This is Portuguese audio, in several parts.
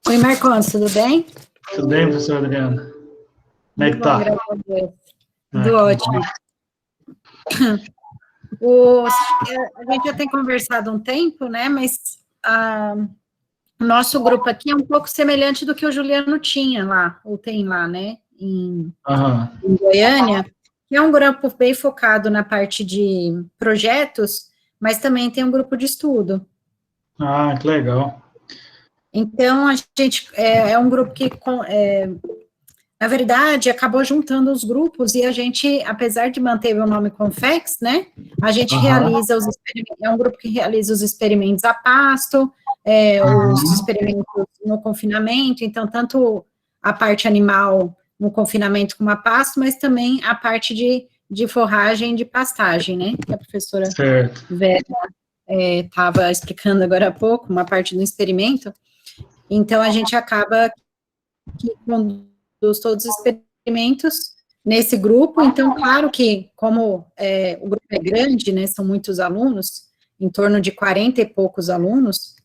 Oi, Marcondes, tudo bem? Tudo bem, professor Adriana? Como é que tá? Graças a Deus. Tudo ótimo. A gente já tem conversado um tempo, né, mas o nosso grupo aqui é um pouco semelhante do que o Juliano tinha lá, ou tem lá, né, em Goiânia, que é um grupo bem focado na parte de projetos, mas também tem um grupo de estudo. Ah, que legal. Então, a gente é um grupo que, na verdade, acabou juntando os grupos e a gente, apesar de manter o nome Confex, né, a gente realiza os experimentos, é um grupo que realiza os experimentos a pasto, os experimentos no confinamento, então, tanto a parte animal no confinamento como a pasto, mas também a parte de forragem de pastagem, né, que a professora Vera estava explicando agora há pouco, uma parte do experimento. Então, a gente acaba que conduz todos os experimentos nesse grupo. Então, claro que, como o grupo é grande, né, são muitos alunos, em torno de 40 e poucos alunos,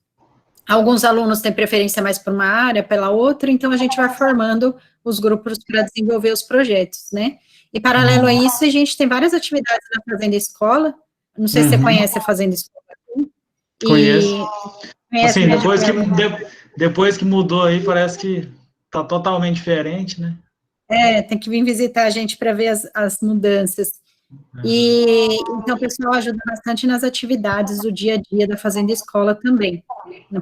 alguns alunos têm preferência mais por uma área, pela outra, então a gente vai formando os grupos para desenvolver os projetos, né? E, paralelo a isso, a gente tem várias atividades na Fazenda Escola, não sei se você conhece a Fazenda Escola. Conheço. Assim, né, depois que mudou aí, parece que tá totalmente diferente, né? Tem que vir visitar a gente para ver as mudanças. E então o pessoal ajuda bastante nas atividades do dia a dia da Fazenda Escola também,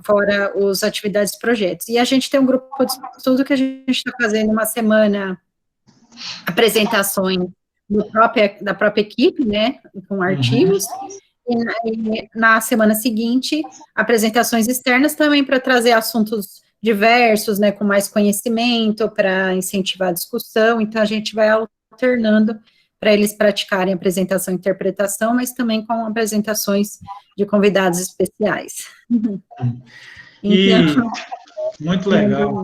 fora as atividades e projetos. E a gente tem um grupo de estudo que a gente está fazendo uma semana apresentações da própria equipe, né, com artigos, e na semana seguinte, apresentações externas também para trazer assuntos diversos, né, com mais conhecimento, para incentivar a discussão, então a gente vai alternando para eles praticarem apresentação e interpretação, mas também com apresentações de convidados especiais. Então, muito legal.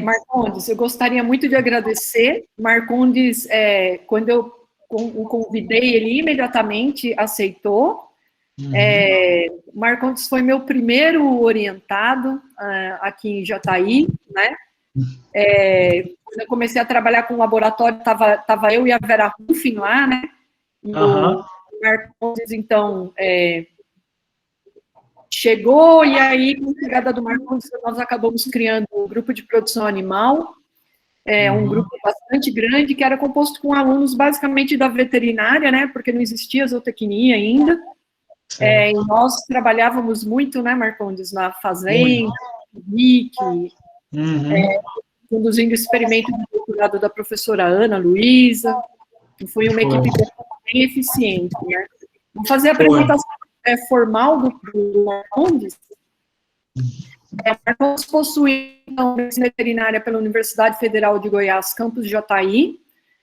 Marcondes, eu gostaria muito de agradecer. Marcondes, quando eu o convidei, ele imediatamente aceitou. Marcondes foi meu primeiro orientado aqui em Jataí, né? Quando eu comecei a trabalhar com o laboratório, estava eu e a Vera Ruffin lá, né? E o Marcondes, então, chegou, e aí, com a chegada do Marcondes, nós acabamos criando um grupo de produção animal, um grupo bastante grande, que era composto com alunos basicamente da veterinária, né? Porque não existia zootecnia ainda. E nós trabalhávamos muito, né, Marcondes, na fazenda, no RIC, conduzindo o experimento de doutorado da professora Ana Luísa, que foi uma equipe bem eficiente, né? Vou fazer a apresentação formal do Marcondes. Marcondes possui, então, medicina veterinária pela Universidade Federal de Goiás, campus Jataí,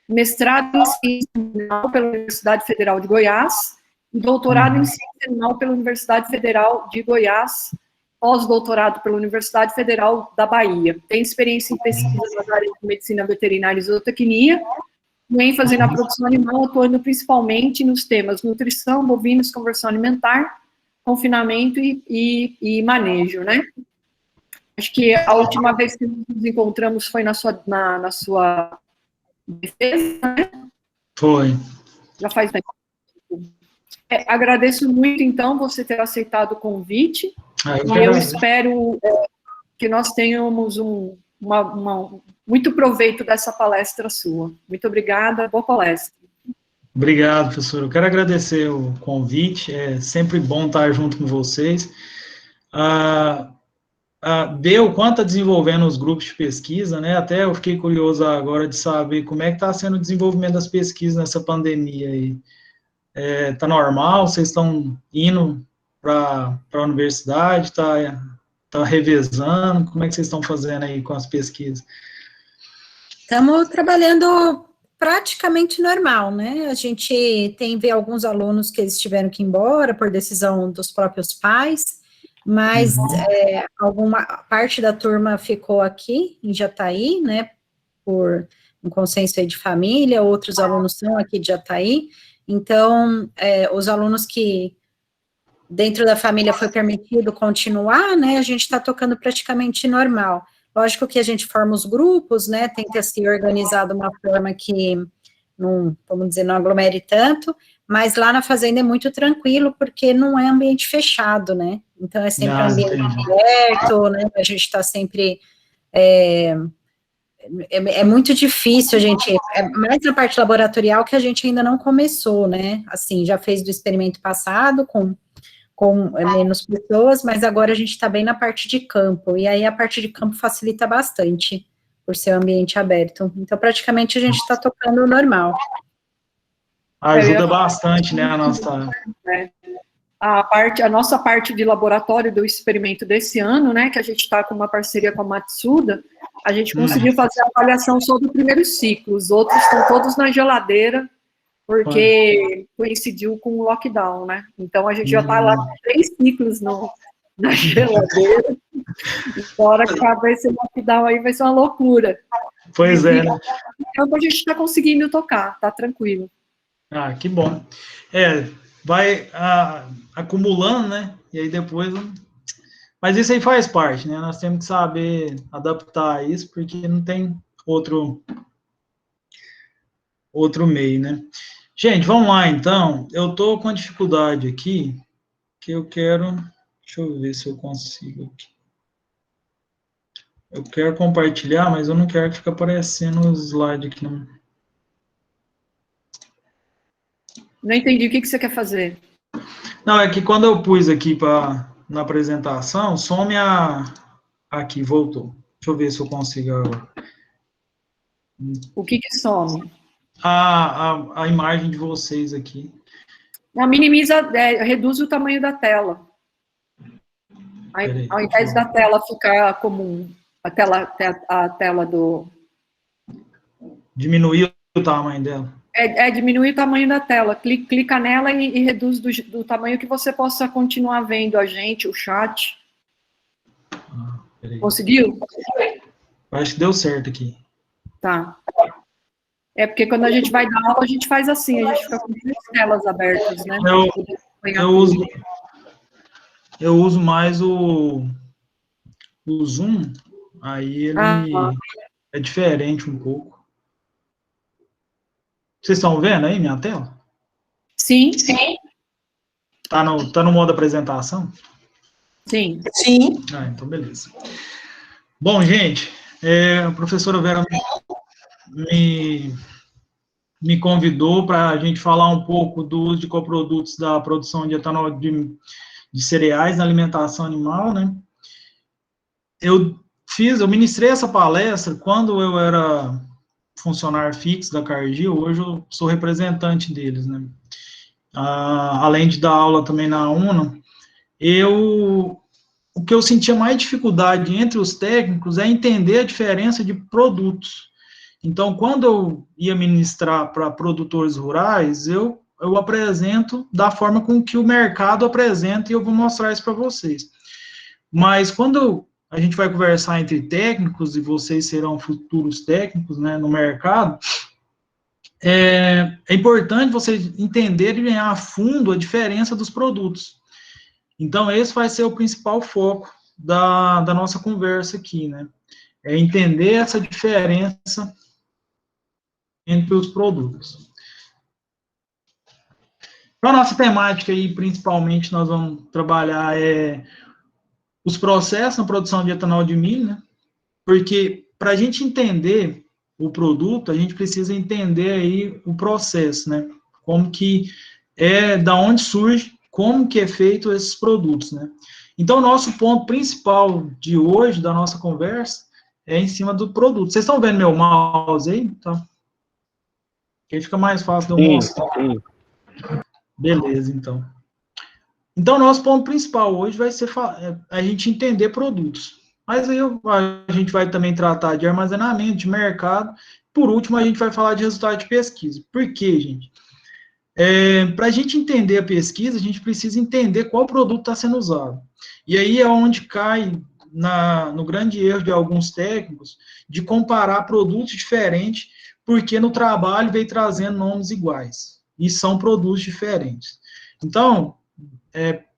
mestrado em ciência animal pela Universidade Federal de Goiás, e doutorado em ciência animal pela Universidade Federal de Goiás, pós-doutorado pela Universidade Federal da Bahia. Tem experiência em pesquisas nas áreas de medicina veterinária e zootecnia, com ênfase na produção animal, atuando principalmente nos temas nutrição, bovinos, conversão alimentar, confinamento e manejo, né? Acho que a última vez que nos encontramos foi na sua defesa, né? Foi. Já faz tempo. Agradeço muito, então, você ter aceitado o convite. Eu espero que nós tenhamos muito proveito dessa palestra sua. Muito obrigada, boa palestra. Obrigado, professor. Eu quero agradecer o convite, é sempre bom estar junto com vocês. Ver o quanto está desenvolvendo os grupos de pesquisa, né? Até eu fiquei curioso agora de saber como é que está sendo o desenvolvimento das pesquisas nessa pandemia aí. Está normal? Vocês estão indo para a universidade? Está revezando? Como é que vocês estão fazendo aí com as pesquisas? Estamos trabalhando praticamente normal, né? A gente vê alguns alunos que eles tiveram que ir embora por decisão dos próprios pais, mas alguma parte da turma ficou aqui em Jataí, né? um consenso aí de família, outros alunos são aqui de Jataí, então, os alunos que dentro da família foi permitido continuar, né, a gente está tocando praticamente normal. Lógico que a gente forma os grupos, né, tenta se organizar de uma forma que, não, vamos dizer, não aglomere tanto, mas lá na fazenda é muito tranquilo, porque não é ambiente fechado, né, então é sempre ambiente aberto, né, a gente está sempre... É muito difícil, a gente, mais na parte laboratorial que a gente ainda não começou, né, assim, já fez do experimento passado com menos pessoas, mas agora a gente está bem na parte de campo, e aí a parte de campo facilita bastante, por ser um ambiente aberto, então praticamente a gente está tocando normal. Ajuda bastante, né, a nossa... A nossa parte de laboratório do experimento desse ano, né, que a gente está com uma parceria com a Matsuda, a gente conseguiu fazer a avaliação só do primeiro ciclo, os outros estão todos na geladeira, porque coincidiu com o lockdown, né, então a gente já está lá com 3 ciclos na geladeira, e agora que acabar esse lockdown aí vai ser uma loucura. Pois é, né? Então a gente está conseguindo tocar, tá tranquilo. Ah, que bom. Vai acumulando, né? E aí depois... Mas isso aí faz parte, né? Nós temos que saber adaptar isso, porque não tem outro meio, né? Gente, vamos lá, então. Eu estou com dificuldade aqui, que eu quero... Deixa eu ver se eu consigo aqui. Eu quero compartilhar, mas eu não quero que fique aparecendo os slides aqui, não. Não entendi, o que você quer fazer? Não, é que quando eu pus aqui na apresentação, some aqui, voltou. Deixa eu ver se eu consigo agora. O que some? A imagem de vocês aqui. Não, minimiza, reduz o tamanho da tela. Ao invés da tela ficar comum, a tela do... Diminuir o tamanho dela. Diminuir o tamanho da tela. Clica nela e reduz do tamanho que você possa continuar vendo a gente, o chat. Conseguiu? Acho que deu certo aqui. Tá. Porque quando a gente vai dar aula, a gente faz assim, a gente fica com 3 telas abertas, né? Eu uso mais o Zoom, aí ele é diferente um pouco. Vocês estão vendo aí minha tela? Sim. Tá no modo apresentação? Sim. Então beleza. Bom, gente, a professora Vera me convidou para a gente falar um pouco do uso de coprodutos da produção de etanol de cereais na alimentação animal, né? Eu ministrei essa palestra quando eu era funcionário fixo da Cargill, hoje eu sou representante deles, né? Além de dar aula também na UNA, o que eu sentia mais dificuldade entre os técnicos é entender a diferença de produtos. Então, quando eu ia ministrar para produtores rurais, eu apresento da forma com que o mercado apresenta e eu vou mostrar isso para vocês. Mas quando a gente vai conversar entre técnicos, e vocês serão futuros técnicos, né, no mercado, é importante vocês entenderem a fundo a diferença dos produtos. Então, esse vai ser o principal foco da nossa conversa aqui, né? É entender essa diferença entre os produtos. Para a nossa temática aí, principalmente, nós vamos trabalhar os processos na produção de etanol de milho, né? Porque para a gente entender o produto, a gente precisa entender aí o processo, né? Como que da onde surge, como que é feito esses produtos, né? Então, o nosso ponto principal de hoje, da nossa conversa, é em cima do produto. Vocês estão vendo meu mouse aí? Tá. Aí fica mais fácil de eu mostrar. Sim. Beleza, então. Então, nosso ponto principal hoje vai ser a gente entender produtos. Mas aí a gente vai também tratar de armazenamento, de mercado. Por último, a gente vai falar de resultado de pesquisa. Por quê, gente? Para a gente entender a pesquisa, a gente precisa entender qual produto está sendo usado. E aí é onde cai no grande erro de alguns técnicos de comparar produtos diferentes porque no trabalho veio trazendo nomes iguais, e são produtos diferentes. Então,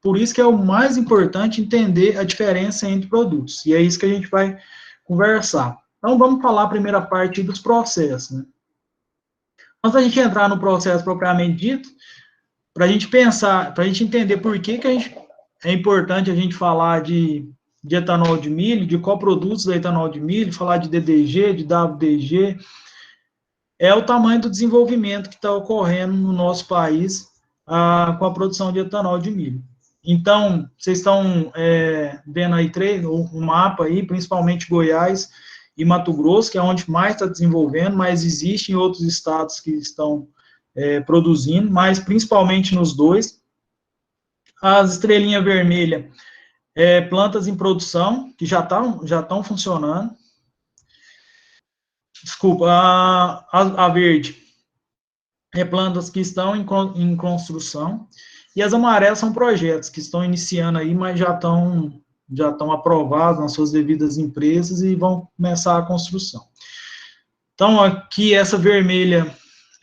por isso que é o mais importante entender a diferença entre produtos, e é isso que a gente vai conversar. Então, vamos falar a primeira parte dos processos, né? Antes da gente entrar no processo propriamente dito, para a gente pensar, para a gente entender por que é importante a gente falar de etanol de milho, de coprodutos do etanol de milho, falar de DDG, de WDG, é o tamanho do desenvolvimento que está ocorrendo no nosso país com a produção de etanol de milho. Então, vocês estão vendo aí um mapa aí, principalmente Goiás e Mato Grosso, que é onde mais está desenvolvendo, mas existem outros estados que estão produzindo, mas principalmente nos dois. As estrelinhas vermelhas, plantas em produção, que já estão funcionando. Desculpa, a verde plantas que estão em construção, e as amarelas são projetos que estão iniciando aí, mas já estão aprovados nas suas devidas empresas e vão começar a construção. Então, aqui, essa vermelha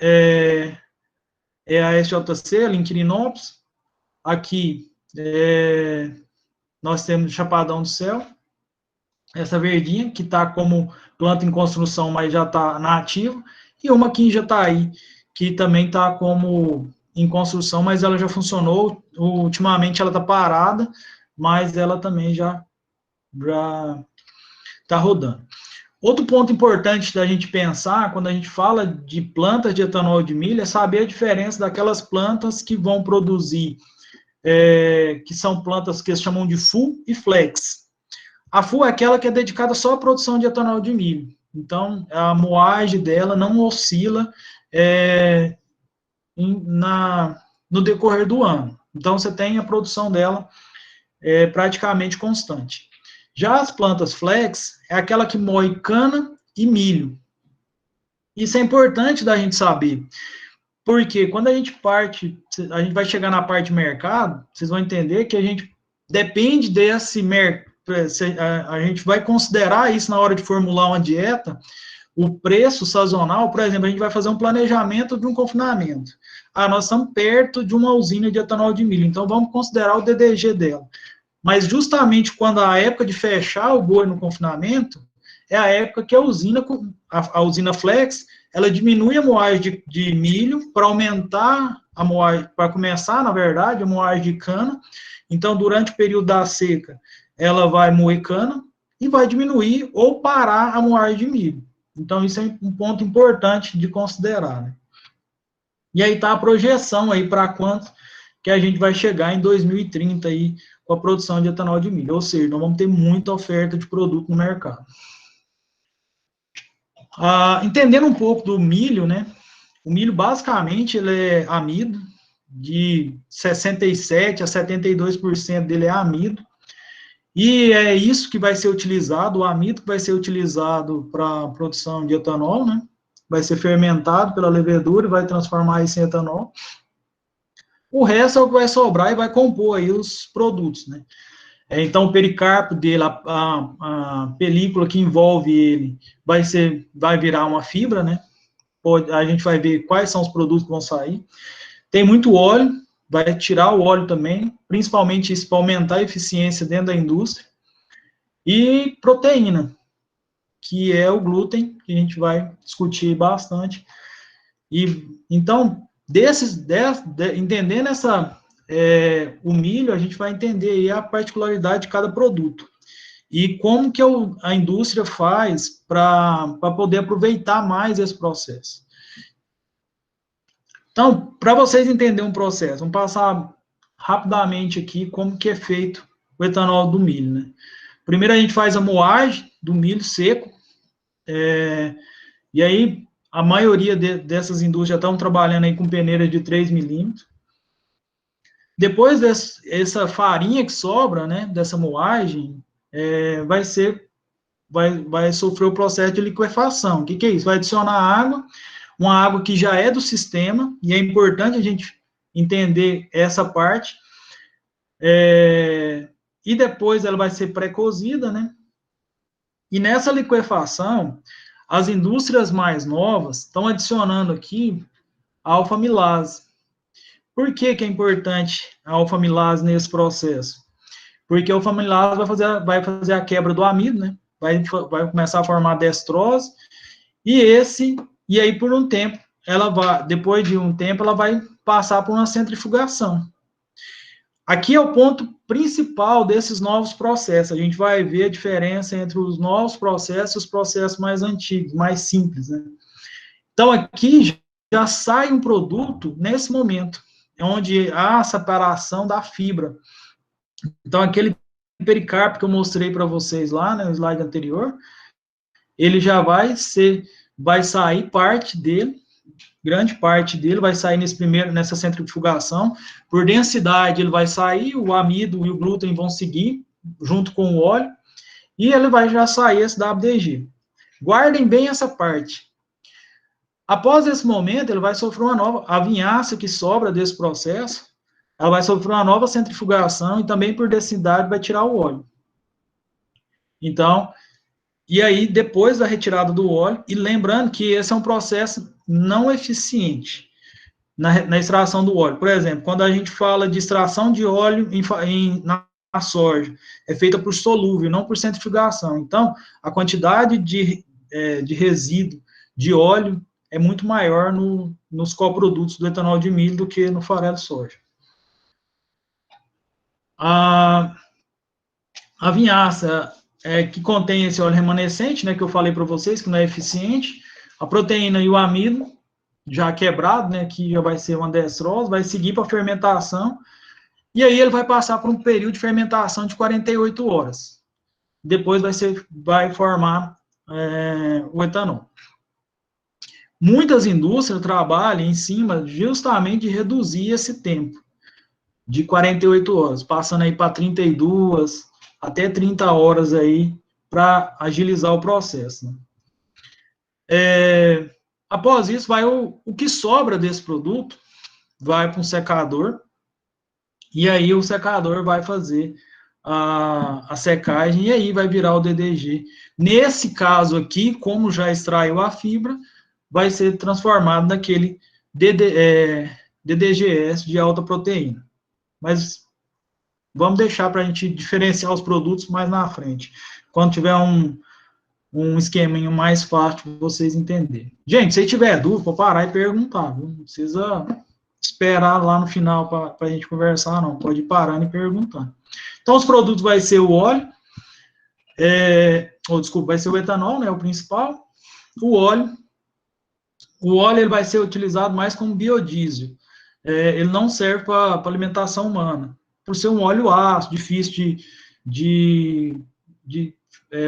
é a SJC, a Liquirinópolis. Aqui, nós temos Chapadão do Céu, essa verdinha, que está como planta em construção, mas já está na ativa, e uma aqui em Jataí, que também está como em construção, mas ela já funcionou, ultimamente ela está parada, mas ela também já está rodando. Outro ponto importante da gente pensar, quando a gente fala de plantas de etanol de milho, é saber a diferença daquelas plantas que vão produzir, que são plantas que eles chamam de full e flex. A full é aquela que é dedicada só à produção de etanol de milho. Então, a moagem dela não oscila no decorrer do ano. Então, você tem a produção dela praticamente constante. Já as plantas flex é aquela que moe cana e milho. Isso é importante da gente saber, porque quando a gente vai chegar na parte de mercado, vocês vão entender que a gente depende desse mercado, a gente vai considerar isso na hora de formular uma dieta, o preço sazonal. Por exemplo, a gente vai fazer um planejamento de um confinamento. Nós estamos perto de uma usina de etanol de milho, então vamos considerar o DDG dela. Mas justamente quando a época de fechar o boi no confinamento, é a época que a usina flex, ela diminui a moagem de milho para aumentar a moagem, para começar, na verdade, a moagem de cana. Então, durante o período da seca, ela vai moer cana e vai diminuir ou parar a moagem de milho. Então, isso é um ponto importante de considerar, né? E aí está a projeção aí para quanto que a gente vai chegar em 2030 aí com a produção de etanol de milho. Ou seja, nós vamos ter muita oferta de produto no mercado. Entendendo um pouco do milho, né? O milho, basicamente, ele é amido, de 67% a 72% dele é amido, e é isso que vai ser utilizado, o amido que vai ser utilizado para a produção de etanol, né? Vai ser fermentado pela levedura e vai transformar isso em etanol. O resto é o que vai sobrar e vai compor aí os produtos, né? Então, o pericarpo dele, a película que envolve ele, vai virar uma fibra, né? A gente vai ver quais são os produtos que vão sair. Tem muito óleo, vai tirar o óleo também, principalmente isso para aumentar a eficiência dentro da indústria. E proteína, que é o glúten, que a gente vai discutir bastante. E então, entendendo o milho, a gente vai entender aí a particularidade de cada produto. E como que a indústria faz para poder aproveitar mais esse processo. Então, para vocês entenderem um processo, vamos passar rapidamente aqui como que é feito o etanol do milho, né? Primeiro a gente faz a moagem do milho seco, e aí a maioria dessas indústrias já estão trabalhando aí com peneira de 3 milímetros. Depois dessa farinha que sobra, né, dessa moagem, vai sofrer o processo de liquefação. O que é isso? Vai adicionar água, uma água que já é do sistema, e é importante a gente entender essa parte, e depois ela vai ser pré-cozida, né? E nessa liquefação, As indústrias mais novas estão adicionando aqui a alfa-amilase. Por que que é importante a alfa-amilase nesse processo? Porque a alfa-amilase vai fazer a quebra do amido, né? Vai começar a formar destrose, e aí por um tempo, depois de um tempo, ela vai passar por uma centrifugação. Aqui é o ponto principal desses novos processos. A gente vai ver a diferença entre os novos processos e os processos mais antigos, mais simples, né? Então, aqui já sai um produto nesse momento, onde há a separação da fibra. Então, aquele pericarpo que eu mostrei para vocês lá, né, no slide anterior, ele já vai sair parte dele, grande parte dele vai sair nessa centrifugação. Por densidade, ele vai sair, o amido e o glúten vão seguir, junto com o óleo, e ele vai já sair esse WDG. Guardem bem essa parte. Após esse momento, ele vai sofrer a vinhaça que sobra desse processo, ela vai sofrer uma nova centrifugação e também por densidade vai tirar o óleo. Então, e aí depois da retirada do óleo, e lembrando que esse é um processo não eficiente na extração do óleo. Por exemplo, quando a gente fala de extração de óleo na soja, é feita por solúvel, não por centrifugação. Então, a quantidade de resíduo de óleo é muito maior nos coprodutos do etanol de milho do que no farelo de soja. A vinhaça que contém esse óleo remanescente, né, que eu falei para vocês, que não é eficiente, a proteína e o amido, já quebrado, né, que já vai ser uma destrose, vai seguir para a fermentação, e aí ele vai passar por um período de fermentação de 48 horas. Depois vai formar o etanol. Muitas indústrias trabalham em cima justamente de reduzir esse tempo, de 48 horas, passando aí para 32, até 30 horas aí, para agilizar o processo. Né? Após isso, vai o que sobra desse produto, vai para um secador, e aí o secador vai fazer a secagem, e aí vai virar o DDG. Nesse caso aqui, como já extraiu a fibra, vai ser transformado naquele DDGS de alta proteína. Mas vamos deixar para a gente diferenciar os produtos mais na frente, quando tiver um esqueminha mais fácil para vocês entenderem. Gente, se tiver dúvida, pode parar e perguntar, viu? Não precisa esperar lá no final para a gente conversar, não. Pode ir parando e perguntando. Então, os produtos vai ser o óleo, vai ser o etanol, né, o principal, o óleo. O óleo ele vai ser utilizado mais como biodiesel. Ele não serve para alimentação humana, por ser um óleo ácido, difícil de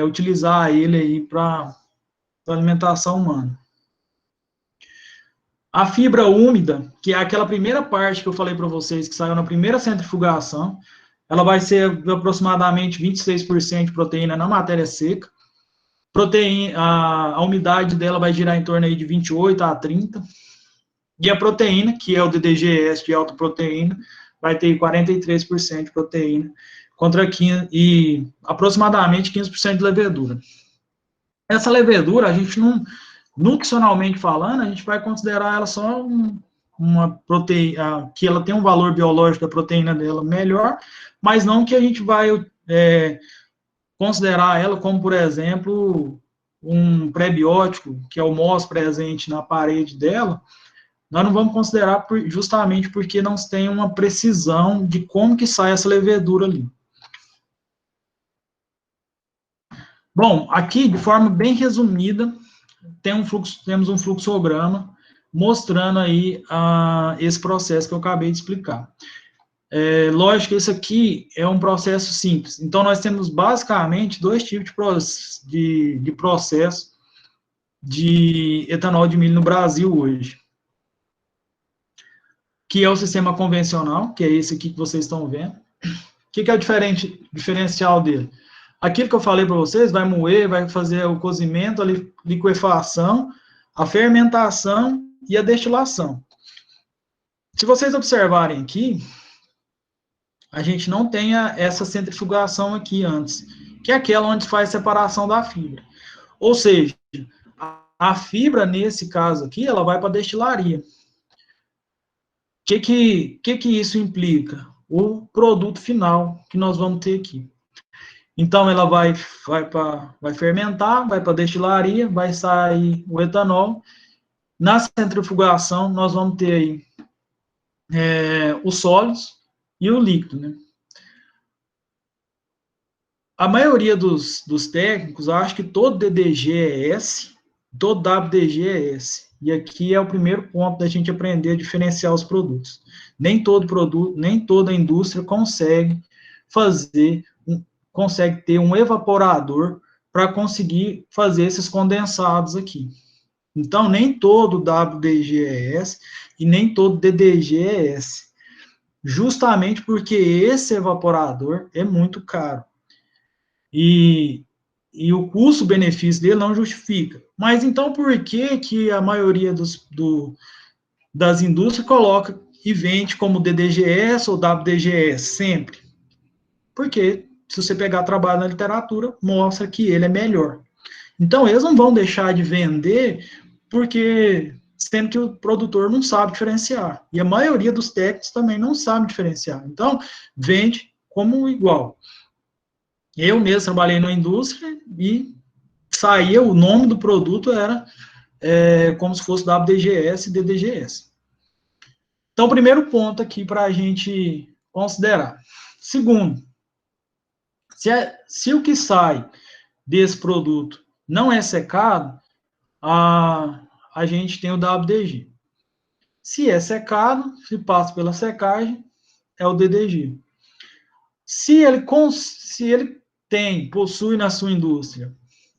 utilizar ele aí para alimentação humana. A fibra úmida, que é aquela primeira parte que eu falei para vocês, que saiu na primeira centrifugação, ela vai ser aproximadamente 26% de proteína na matéria seca. A umidade dela vai girar em torno aí de 28 a 30. E a proteína, que é o DDGS de alta proteína, vai ter 43% de proteína, contra aproximadamente 15% de levedura. Essa levedura, a gente não, nutricionalmente falando, a gente vai considerar ela só uma proteína, que ela tem um valor biológico da proteína dela melhor, mas não que a gente vai considerar ela como, por exemplo, um prebiótico, que é o MOS presente na parede dela, nós não vamos considerar justamente porque não tem uma precisão de como que sai essa levedura ali. Bom, aqui, de forma bem resumida, temos um fluxograma mostrando aí esse processo que eu acabei de explicar. Lógico que isso aqui é um processo simples. Então, nós temos basicamente dois tipos de processo de etanol de milho no Brasil hoje. Que é o sistema convencional, que é esse aqui que vocês estão vendo. O que é o diferencial dele? Aquilo que eu falei para vocês, vai moer, vai fazer o cozimento, a liquefação, a fermentação e a destilação. Se vocês observarem aqui, a gente não tem essa centrifugação aqui antes, que é aquela onde faz separação da fibra. Ou seja, A fibra, nesse caso aqui, ela vai para a destilaria. O que isso implica? O produto final que nós vamos ter aqui. Então, ela vai fermentar, vai para a destilaria, vai sair o etanol. Na centrifugação, nós vamos ter aí os sólidos e o líquido, né? A maioria dos técnicos acha que todo DDG é S, todo WDG é S. E aqui é o primeiro ponto da gente aprender a diferenciar os produtos. Nem todo produto, nem toda indústria consegue ter um evaporador para conseguir fazer esses condensados aqui. Então, nem todo WDG é S e nem todo DDG é S. Justamente porque esse evaporador é muito caro. E o custo-benefício dele não justifica. Mas então, por que a maioria das indústrias coloca e vende como DDGS ou WDGS sempre? Porque, se você pegar trabalho na literatura, mostra que ele é melhor. Então, eles não vão deixar de vender porque, sendo que o produtor não sabe diferenciar. E a maioria dos técnicos também não sabe diferenciar. Então, vende como igual. Eu mesmo trabalhei na indústria e saía, o nome do produto era como se fosse WDGS e DDGS. Então, primeiro ponto aqui para a gente considerar. Segundo, se o que sai desse produto não é secado, a gente tem o WDG. Se é secado, se passa pela secagem, é o DDG. Se ele possui na sua indústria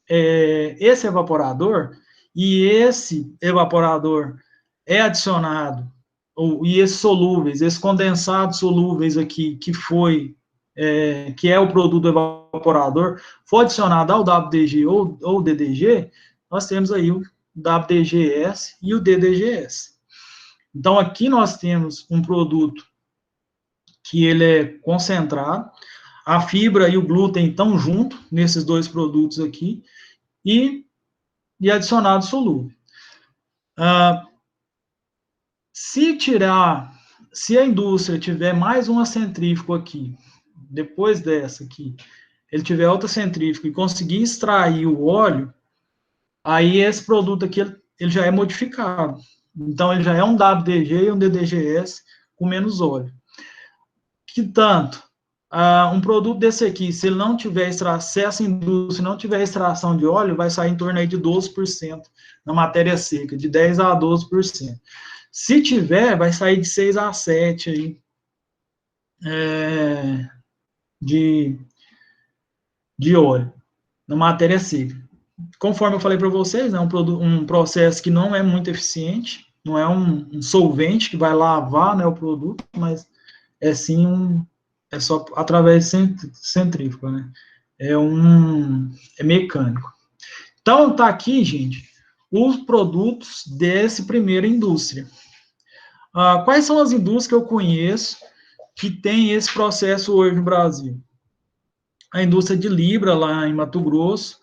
esse evaporador, e esse evaporador é adicionado, e esses solúveis, esses condensados solúveis aqui, que é o produto evaporador, for adicionado ao WDG ou DDG, nós temos aí o WDGS e o DDGS. Então, aqui nós temos um produto que ele é concentrado, a fibra e o glúten estão juntos nesses dois produtos aqui, e adicionado solúvel. Se a indústria tiver mais uma centrífuga aqui, depois dessa aqui, ele tiver outra centrífuga e conseguir extrair o óleo, aí esse produto aqui ele já é modificado. Então, ele já é um WDG e um DDGS com menos óleo. Que tanto, um produto desse aqui, se ele não tiver se essa indústria não tiver extração de óleo, vai sair em torno aí de 12% na matéria seca, de 10% a 12%. Se tiver, vai sair de 6% a 7% aí, de óleo na matéria seca. Conforme eu falei para vocês, é um processo que não é muito eficiente, não é um solvente que vai lavar, né, o produto, mas é sim é só através de centrífuga, né? É mecânico. Então, tá aqui, gente, os produtos dessa primeira indústria. Quais são as indústrias que eu conheço que tem esse processo hoje no Brasil? A indústria de Libra, lá em Mato Grosso,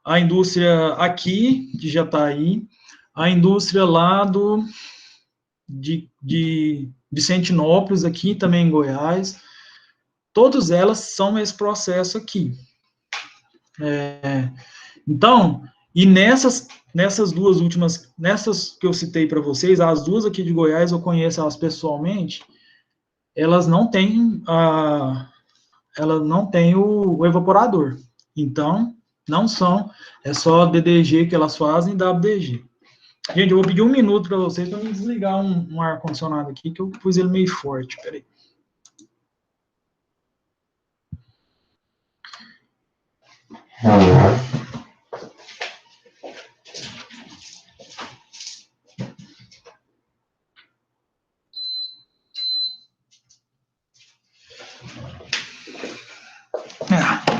a indústria aqui, de Jataí, a indústria lá de Vicentinópolis, aqui também em Goiás, todas elas são esse processo aqui. Então, e nessas duas últimas, nessas que eu citei para vocês, as duas aqui de Goiás, eu conheço elas pessoalmente, elas não têm o evaporador. Então, não são, é só DDG que elas fazem e WDG. Gente, eu vou pedir 1 minuto para vocês para me desligar um ar-condicionado aqui, que eu pus ele meio forte. Peraí.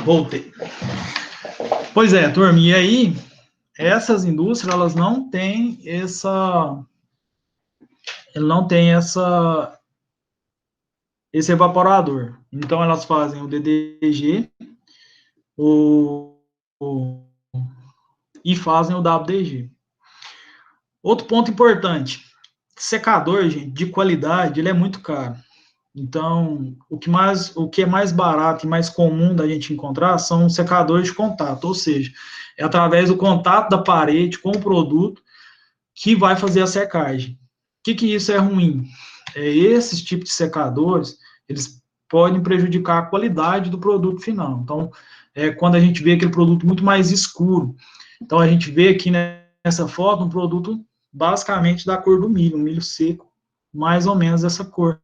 Voltei. Pois é, turma, e aí, essas indústrias, elas não têm esse evaporador. Então, elas fazem o DDG e fazem o WDG. Outro ponto importante, secador, gente, de qualidade, ele é muito caro. Então, o que é mais barato e mais comum da gente encontrar são secadores de contato, ou seja, é através do contato da parede com o produto que vai fazer a secagem. O que isso é ruim? Esses tipos de secadores, eles podem prejudicar a qualidade do produto final. Então, quando a gente vê aquele produto muito mais escuro, então a gente vê aqui nessa foto um produto basicamente da cor do milho, um milho seco, mais ou menos dessa cor.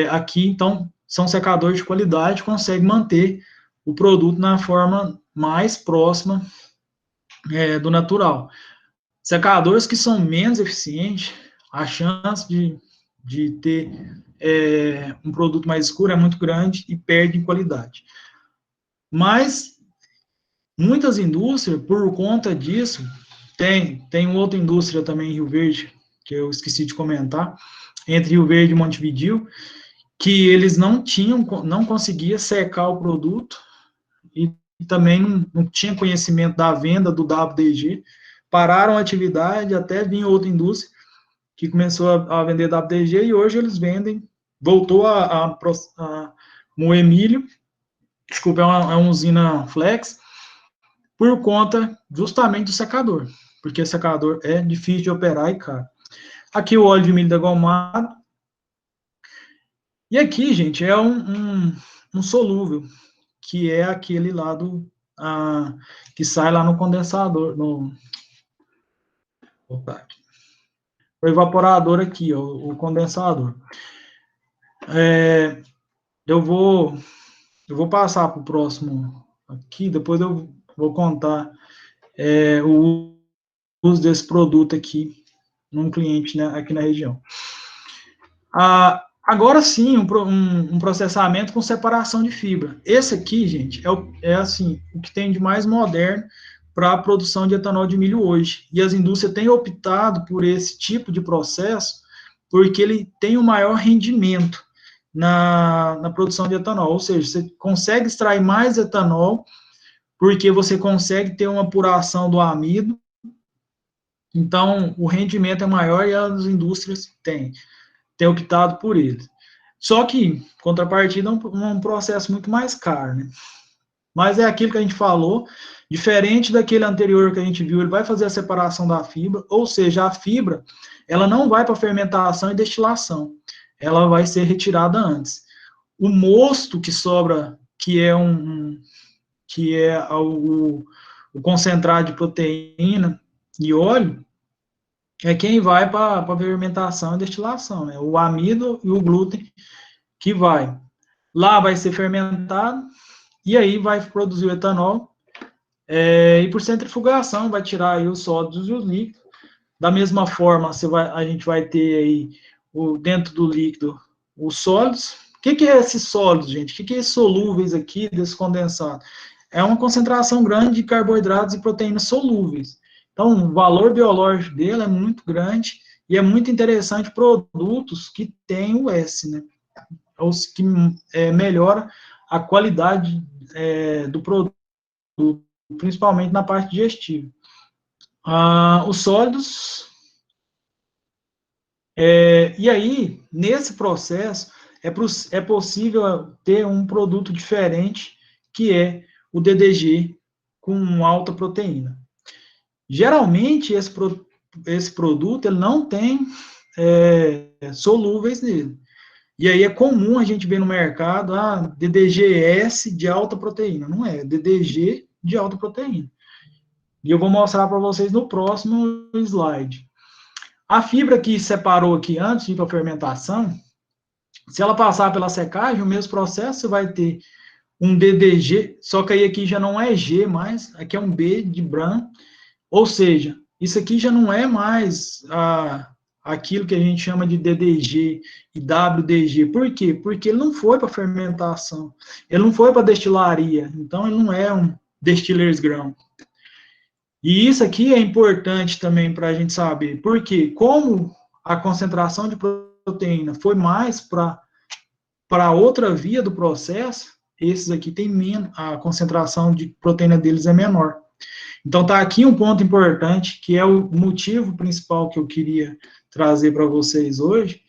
Aqui, então, são secadores de qualidade, consegue manter o produto na forma mais próxima do natural. Secadores que são menos eficientes, a chance de ter um produto mais escuro é muito grande e perde em qualidade. Mas, muitas indústrias, por conta disso, tem outra indústria também em Rio Verde, que eu esqueci de comentar, entre Rio Verde e Montevidéu, que eles não conseguiam secar o produto e também não tinha conhecimento da venda do WDG, pararam a atividade até vir outra indústria que começou a vender WDG e hoje eles vendem, voltou a moer milho, desculpa, é uma usina flex, por conta justamente do secador, porque o secador é difícil de operar e caro. Aqui o óleo de milho degomado. E aqui, gente, é um solúvel, que é aquele lá que sai lá no condensador, no evaporador aqui, ó, o condensador. Eu vou passar para o próximo aqui, depois eu vou contar o uso desse produto aqui num cliente, né, aqui na região. Agora sim, um processamento com separação de fibra. Esse aqui, gente, assim, o que tem de mais moderno para a produção de etanol de milho hoje. E as indústrias têm optado por esse tipo de processo porque ele tem o maior rendimento na produção de etanol. Ou seja, você consegue extrair mais etanol porque você consegue ter uma apuração do amido. Então, o rendimento é maior e as indústrias têm optado por ele. Só que, contrapartida, é um processo muito mais caro, né? Mas é aquilo que a gente falou, diferente daquele anterior que a gente viu, ele vai fazer a separação da fibra, ou seja, a fibra, ela não vai para fermentação e destilação, ela vai ser retirada antes. O mosto que sobra, que é o concentrado de proteína e óleo, é quem vai para a fermentação e destilação, né? O amido e o glúten que vai. Lá vai ser fermentado, e aí vai produzir o etanol, e por centrifugação vai tirar aí os sólidos e os líquidos. Da mesma forma, a gente vai ter aí, dentro do líquido, os sólidos. O que é esses sólidos, gente? O que é esses solúveis aqui, desse condensado? É uma concentração grande de carboidratos e proteínas solúveis. Então, o valor biológico dele é muito grande e é muito interessante produtos que têm o S, né? Os que melhora a qualidade do produto, principalmente na parte digestiva. Os sólidos. E aí, nesse processo, é possível ter um produto diferente, que é o DDG com alta proteína. Geralmente, esse produto ele não tem solúveis nele. E aí é comum a gente ver no mercado DDGS de alta proteína. Não é DDG de alta proteína. E eu vou mostrar para vocês no próximo slide. A fibra que separou aqui antes de ir para a fermentação, se ela passar pela secagem, o mesmo processo, você vai ter um DDG, só que aí aqui já não é G mais, aqui é um B de Bran. Ou seja, isso aqui já não é mais aquilo que a gente chama de DDG e WDG. Por quê? Porque ele não foi para fermentação, ele não foi para destilaria, então ele não é um distillers grão. E isso aqui é importante também para a gente saber, porque como a concentração de proteína foi mais para outra via do processo, esses aqui tem menos, a concentração de proteína deles é menor. Então, está aqui um ponto importante, que é o motivo principal que eu queria trazer para vocês hoje,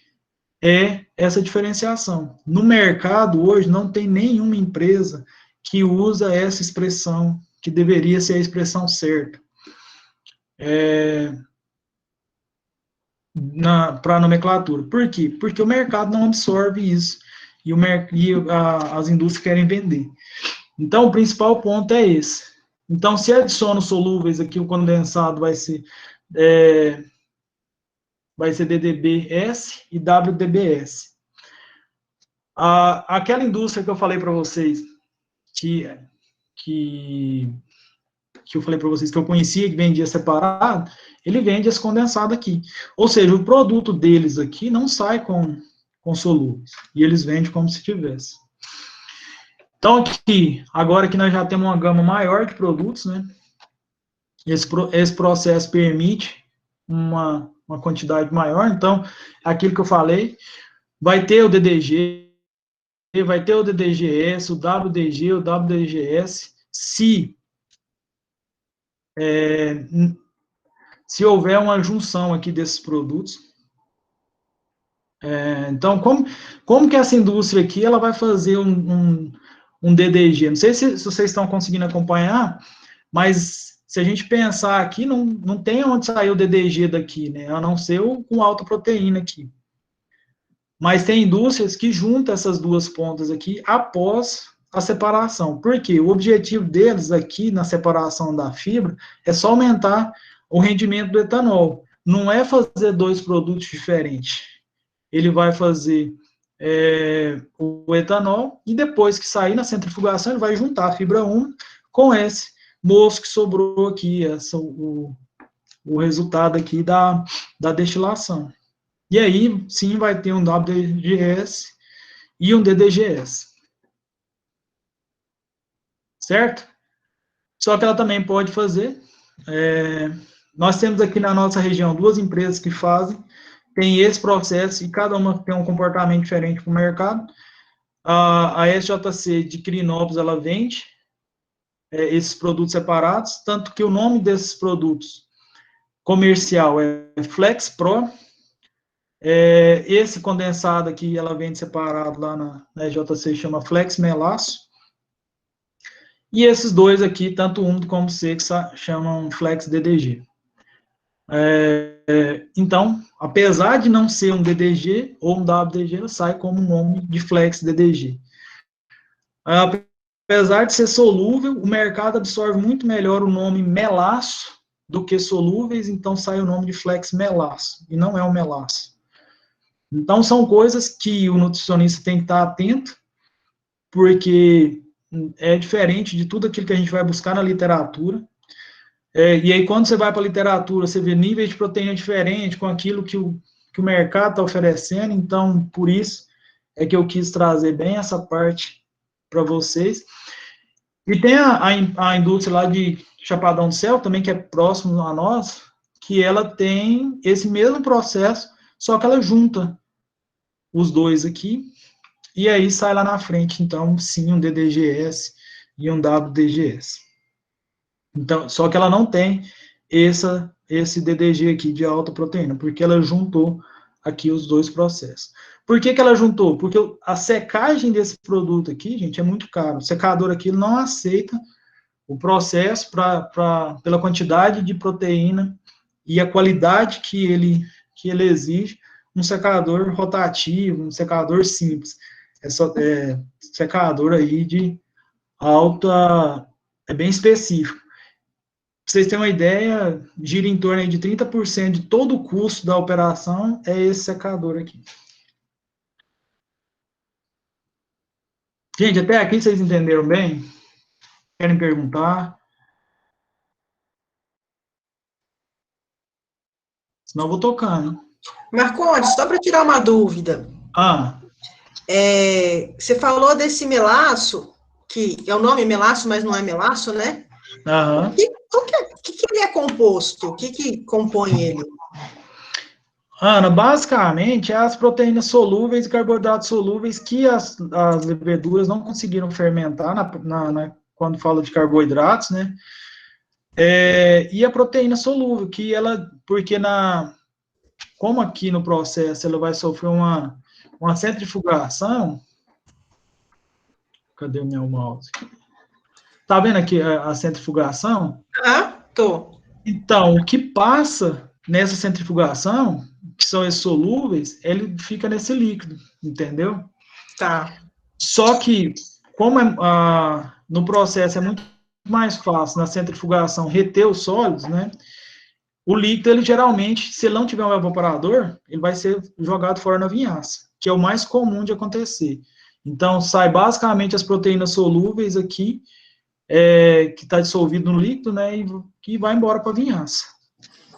é essa diferenciação. No mercado, hoje, não tem nenhuma empresa que usa essa expressão, que deveria ser a expressão certa. Para a nomenclatura. Por quê? Porque o mercado não absorve isso, e as indústrias querem vender. Então, o principal ponto é esse. Então, se adiciono solúveis aqui, o condensado vai ser DDBS e WDBS. Aquela indústria que eu falei para vocês, que eu falei para vocês que eu conhecia, que vendia separado, ele vende esse condensado aqui. Ou seja, o produto deles aqui não sai com solúveis, e eles vendem como se tivesse. Então, aqui, agora que nós já temos uma gama maior de produtos, né, esse processo permite uma quantidade maior. Então, aquilo que eu falei, vai ter o DDG, vai ter o DDGS, o WDG, o WDGS, se houver uma junção aqui desses produtos. Então, como que essa indústria aqui, ela vai fazer um DDG? Não sei se vocês estão conseguindo acompanhar, mas se a gente pensar aqui, não tem onde sair o DDG daqui, né? A não ser com alta proteína aqui. Mas tem indústrias que juntam essas duas pontas aqui após a separação. Por quê? O objetivo deles aqui na separação da fibra é só aumentar o rendimento do etanol. Não é fazer dois produtos diferentes. Ele vai fazer o etanol e depois que sair na centrifugação, ele vai juntar a fibra úmida com esse moço que sobrou aqui, o resultado aqui da destilação. E aí, sim, vai ter um WDGS e um DDGS. Certo? Só que ela também pode fazer. Nós temos aqui na nossa região duas empresas que fazem, tem esse processo, e cada uma tem um comportamento diferente para o mercado. A SJC de Quirinópolis, ela vende esses produtos separados, tanto que o nome desses produtos comercial é Flex Pro. Esse condensado aqui, ela vende separado lá na SJC, chama Flex Melaço. E esses dois aqui, tanto úmido como seco, chamam Flex DDG. Então, apesar de não ser um DDG ou um WDG, ela sai como nome de Flex DDG. Apesar de ser solúvel, o mercado absorve muito melhor o nome melaço do que solúveis, então sai o nome de Flex Melaço, e não é um melaço. Então, são coisas que o nutricionista tem que estar atento, porque é diferente de tudo aquilo que a gente vai buscar na literatura. E aí, quando você vai para a literatura, você vê níveis de proteína diferentes com aquilo que o mercado está oferecendo. Então, por isso é que eu quis trazer bem essa parte para vocês. E tem a indústria lá de Chapadão do Céu, também, que é próximo a nós, que ela tem esse mesmo processo, só que ela junta os dois aqui, e aí sai lá na frente, então, sim, um DDGS e um WDGS. Então, só que ela não tem esse DDG aqui de alta proteína, porque ela juntou aqui os dois processos. Por que ela juntou? Porque a secagem desse produto aqui, gente, é muito caro. O secador aqui não aceita o processo pela quantidade de proteína e a qualidade que ele exige, um secador rotativo, um secador simples. Secador aí de alta, bem específico. Pra vocês terem uma ideia, gira em torno aí de 30% de todo o custo da operação é esse secador aqui. Gente, até aqui vocês entenderam bem? Querem perguntar? Senão eu vou tocando. Marcondes, só para tirar uma dúvida. Você falou desse melaço, que é o nome melaço, mas não é melaço, né? Aham. O que ele é composto? O que compõe ele? Ana, basicamente, é as proteínas solúveis e carboidratos solúveis que as leveduras não conseguiram fermentar quando falo de carboidratos, né? E a proteína solúvel, que ela, porque como aqui no processo ela vai sofrer uma centrifugação, cadê o meu mouse? Tá vendo aqui a centrifugação? Ah, tô. Então, o que passa nessa centrifugação, que são esses solúveis, ele fica nesse líquido, entendeu? Tá. Só que, como no processo é muito mais fácil na centrifugação reter os sólidos, né? O líquido, ele geralmente, se ele não tiver um evaporador, ele vai ser jogado fora na vinhaça, que é o mais comum de acontecer. Então, sai basicamente as proteínas solúveis aqui, que está dissolvido no líquido, né, e que vai embora para a vinhaça.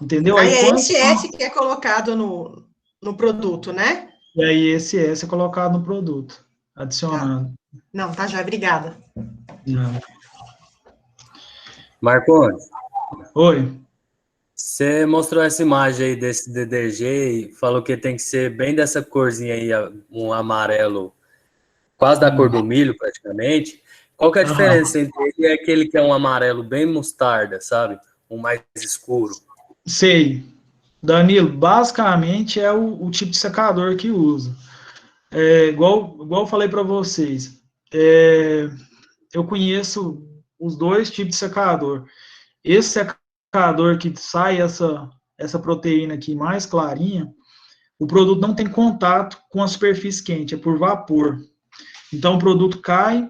Entendeu? Aí é esse S que é colocado no produto, né? E aí esse S é colocado no produto, adicionado. Tá. Não, tá já, obrigada. Não. Marconi, Oi. você mostrou essa imagem aí desse DDG e falou que tem que ser bem dessa corzinha aí, um amarelo, quase da cor do milho, praticamente. Qual que é a diferença entre ele e aquele que é um amarelo bem mostarda, sabe? Um mais escuro. Sei. Danilo, basicamente é o tipo de secador que usa. Igual eu falei para vocês, eu conheço os dois tipos de secador. Esse secador que sai essa proteína aqui mais clarinha, o produto não tem contato com a superfície quente, é por vapor. Então, o produto cai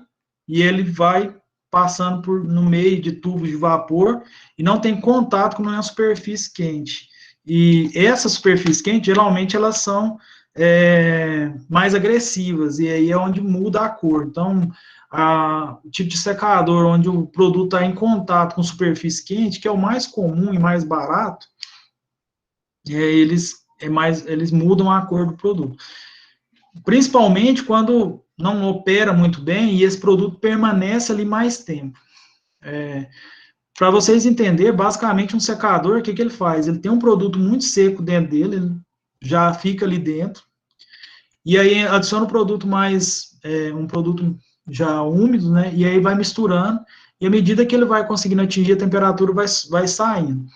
e ele vai passando no meio de tubos de vapor e não tem contato com a superfície quente. E essa superfície quente, geralmente, elas são mais agressivas, e aí é onde muda a cor. Então, o tipo de secador onde o produto está em contato com superfície quente, que é o mais comum e mais barato, eles mudam a cor do produto. Principalmente quando não opera muito bem e esse produto permanece ali mais tempo. Para vocês entenderem, basicamente um secador, o que ele faz? Ele tem um produto muito seco dentro dele, ele já fica ali dentro, e aí adiciona um produto um produto já úmido, né, e aí vai misturando, e à medida que ele vai conseguindo atingir a temperatura, vai saindo.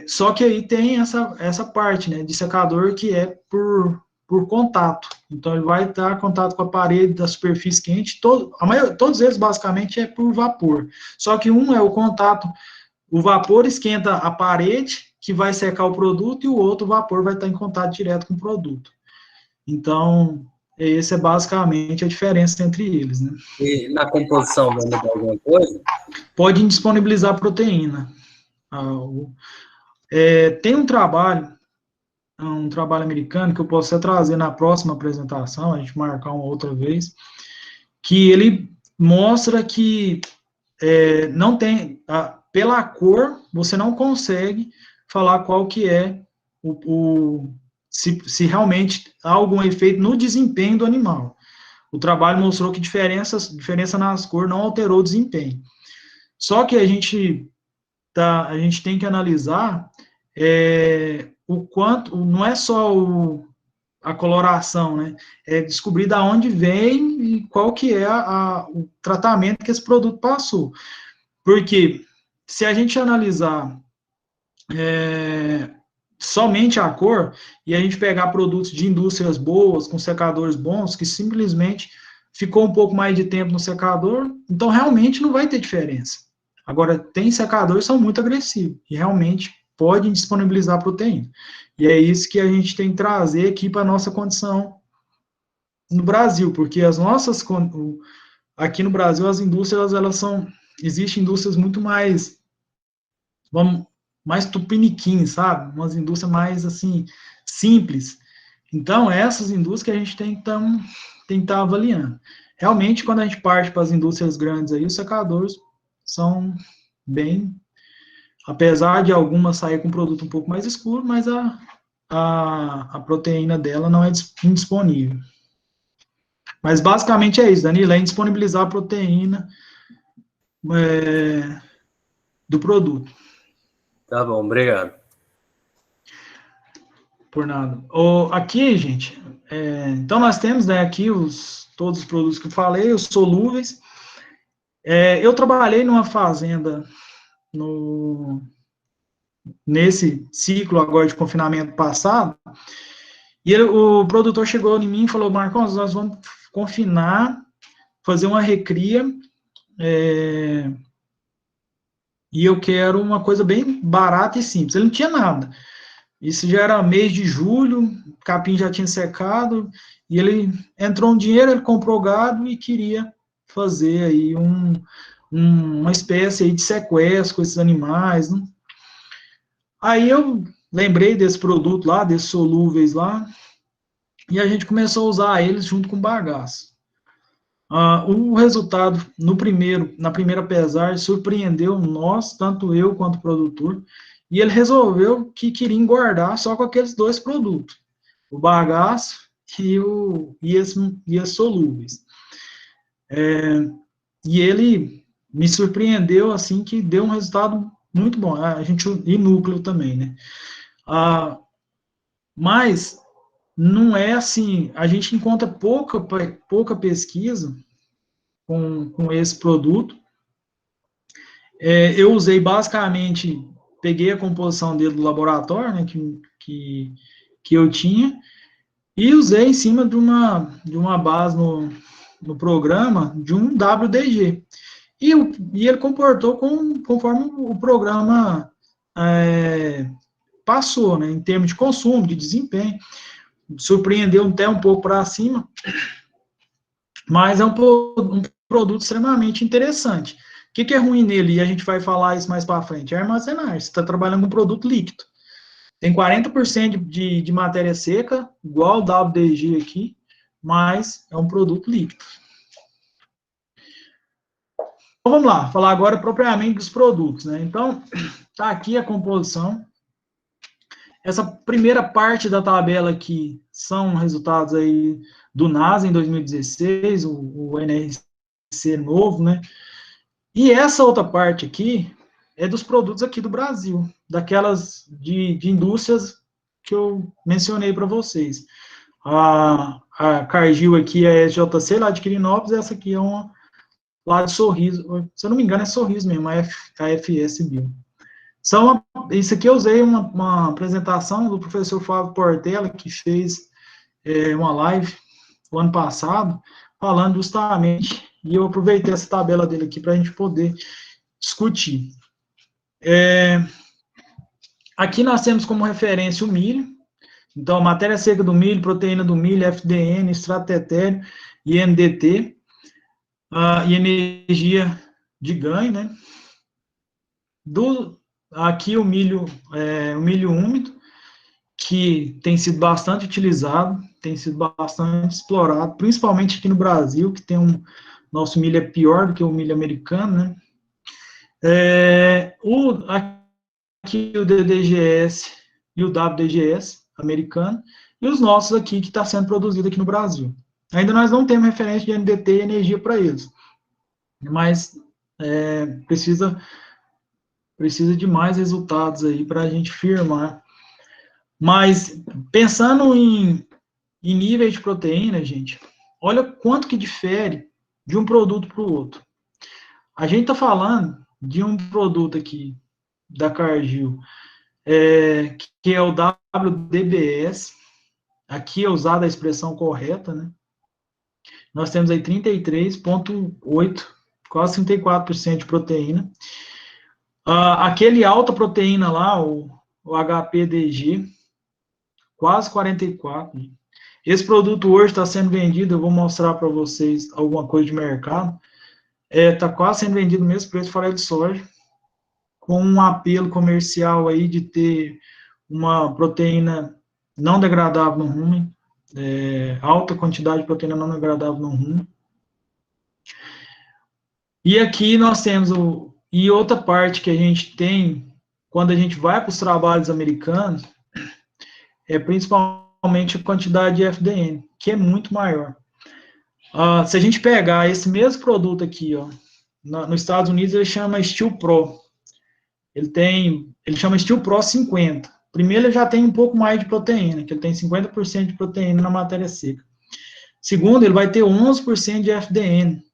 Só que aí tem essa parte, né, de secador que é por contato. Então, ele vai estar em contato com a parede da superfície quente, todos eles basicamente é por vapor. Só que um é o contato, o vapor esquenta a parede, que vai secar o produto, e o outro vapor vai estar em contato direto com o produto. Então, essa é basicamente a diferença entre eles, né? E na composição, vai mudar alguma coisa? Pode indisponibilizar proteína. Tem um trabalho americano que eu posso até trazer na próxima apresentação, a gente marcar uma outra vez, que ele mostra que não tem, pela cor, você não consegue falar qual que é se realmente há algum efeito no desempenho do animal. O trabalho mostrou que diferença nas cores não alterou o desempenho. Só que a gente tem que analisar o quanto, não é só a coloração, né? É descobrir de onde vem e qual que é o tratamento que esse produto passou. Porque se a gente analisar somente a cor, e a gente pegar produtos de indústrias boas, com secadores bons, que simplesmente ficou um pouco mais de tempo no secador, então realmente não vai ter diferença. Agora, tem secadores que são muito agressivos, e realmente podem disponibilizar proteína. E é isso que a gente tem que trazer aqui para a nossa condição no Brasil, porque aqui no Brasil, as indústrias, existem indústrias muito mais, mais tupiniquim, sabe? Umas indústrias mais, assim, simples. Então, essas indústrias que a gente tem que estar avaliando. Realmente, quando a gente parte para as indústrias grandes aí, os secadores são bem, apesar de algumas sair com um produto um pouco mais escuro, mas a proteína dela não é indisponível. Mas basicamente é isso, Danilo, é indisponibilizar a proteína do produto. Tá bom, obrigado. Por nada. Aqui, gente, então nós temos, né, aqui todos os produtos que eu falei, os solúveis. Eu trabalhei numa fazenda nesse ciclo agora de confinamento passado, e o produtor chegou em mim e falou, Marcos, nós vamos confinar, fazer uma recria, e eu quero uma coisa bem barata e simples. Ele não tinha nada. Isso já era mês de julho, o capim já tinha secado, e ele entrou um dinheiro, ele comprou gado e queria fazer aí uma espécie aí de sequestro com esses animais, né? Aí eu lembrei desse produto lá, desses solúveis lá, e a gente começou a usar eles junto com bagaço. O resultado na primeira pesagem surpreendeu nós, tanto eu quanto o produtor, e ele resolveu que queria engordar só com aqueles dois produtos, o bagaço e as solúveis. E ele me surpreendeu, assim, que deu um resultado muito bom. E núcleo também, né? Mas não é assim, a gente encontra pouca pesquisa com esse produto. Eu usei basicamente, peguei a composição dele do laboratório, né, que eu tinha, e usei em cima de uma base no programa de um WDG. E ele comportou conforme o programa passou, né, em termos de consumo, de desempenho. Surpreendeu até um pouco para cima, mas é um produto extremamente interessante. O que é ruim nele, e a gente vai falar isso mais para frente, é armazenagem. Você está trabalhando com um produto líquido. Tem 40% de matéria seca, igual o WDG aqui, mas é um produto líquido. Então, vamos lá, falar agora propriamente dos produtos, né? Então, tá aqui a composição. Essa primeira parte da tabela aqui são resultados aí do NASA em 2016, o NRC novo, né? E essa outra parte aqui é dos produtos aqui do Brasil, daquelas de indústrias que eu mencionei para vocês. A Cargill aqui é SJC, lá de Quirinópolis, essa aqui é uma lá de Sorriso, se eu não me engano é Sorriso mesmo, a FS Bio. Isso aqui eu usei uma apresentação do professor Flávio Portela, que fez uma live o ano passado, falando justamente, e eu aproveitei essa tabela dele aqui para a gente poder discutir. Aqui nós temos como referência o milho, então matéria seca do milho, proteína do milho, FDN, extrato etéreo e NDT, e energia de ganho, né? Aqui o milho úmido, que tem sido bastante utilizado, tem sido bastante explorado, principalmente aqui no Brasil, que nosso milho é pior do que o milho americano, né? Aqui o DDGS e o WDGS americano, e os nossos aqui, que está sendo produzido aqui no Brasil. Ainda nós não temos referência de NDT e energia para eles, mas precisa de mais resultados aí para a gente firmar. Mas, pensando em níveis de proteína, gente, olha quanto que difere de um produto para o outro. A gente está falando de um produto aqui, da Cargill, que é o WDBS, aqui é usada a expressão correta, né? Nós temos aí 33,8%, quase 34% de proteína. Aquele alta proteína lá, o HPDG, quase 44%. Esse produto hoje está sendo vendido, eu vou mostrar para vocês alguma coisa de mercado, está quase sendo vendido no mesmo preço de farelo de soja, com um apelo comercial aí de ter uma proteína não degradável no rumen, alta quantidade de proteína não degradável no rumen. E aqui nós temos e outra parte que a gente tem, quando a gente vai para os trabalhos americanos, é principalmente a quantidade de FDN, que é muito maior. Se a gente pegar esse mesmo produto aqui, ó, nos Estados Unidos ele chama Steel Pro. Ele chama Steel Pro 50. Primeiro, ele já tem um pouco mais de proteína, que ele tem 50% de proteína na matéria seca. Segundo, ele vai ter 11% de FDN,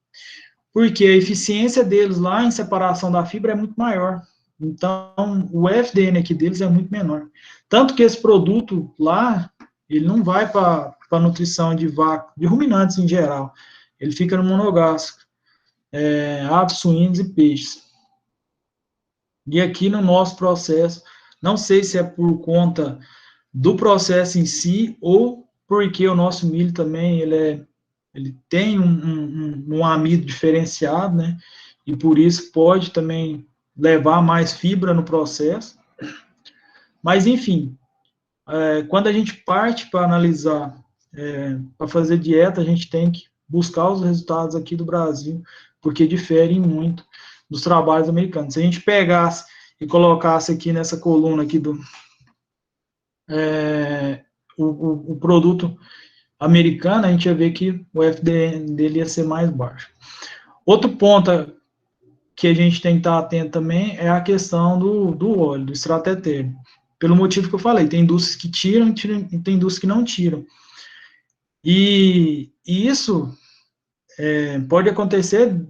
porque a eficiência deles lá em separação da fibra é muito maior. Então, o FDN aqui deles é muito menor. Tanto que esse produto lá, ele não vai para a nutrição de vaca, de ruminantes em geral. Ele fica no monogástrico, aves, suínos e peixes. E aqui no nosso processo, não sei se é por conta do processo em si ou porque o nosso milho também ele tem um amido diferenciado, né? E por isso pode também levar mais fibra no processo. Mas, enfim, quando a gente parte para analisar, para fazer dieta, a gente tem que buscar os resultados aqui do Brasil, porque diferem muito dos trabalhos americanos. Se a gente pegasse e colocasse aqui nessa coluna aqui o produto americano, a gente ia ver que o FDN dele ia ser mais baixo. Outro ponto que a gente tem que estar atento também é a questão do óleo, do extrato etéreo. Pelo motivo que eu falei, tem indústrias que tiram e tem indústrias que não tiram. E isso pode acontecer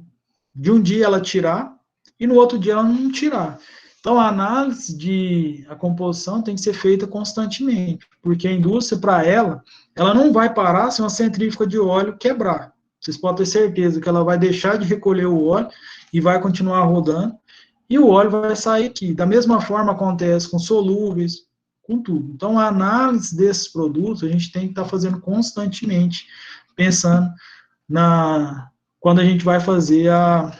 de um dia ela tirar e no outro dia ela não tirar. Então, a análise a composição tem que ser feita constantemente, porque a indústria, para ela não vai parar se uma centrífuga de óleo quebrar. Vocês podem ter certeza que ela vai deixar de recolher o óleo e vai continuar rodando, e o óleo vai sair aqui. Da mesma forma acontece com solúveis, com tudo. Então, a análise desses produtos, a gente tem que estar fazendo constantemente, pensando quando a gente vai fazer a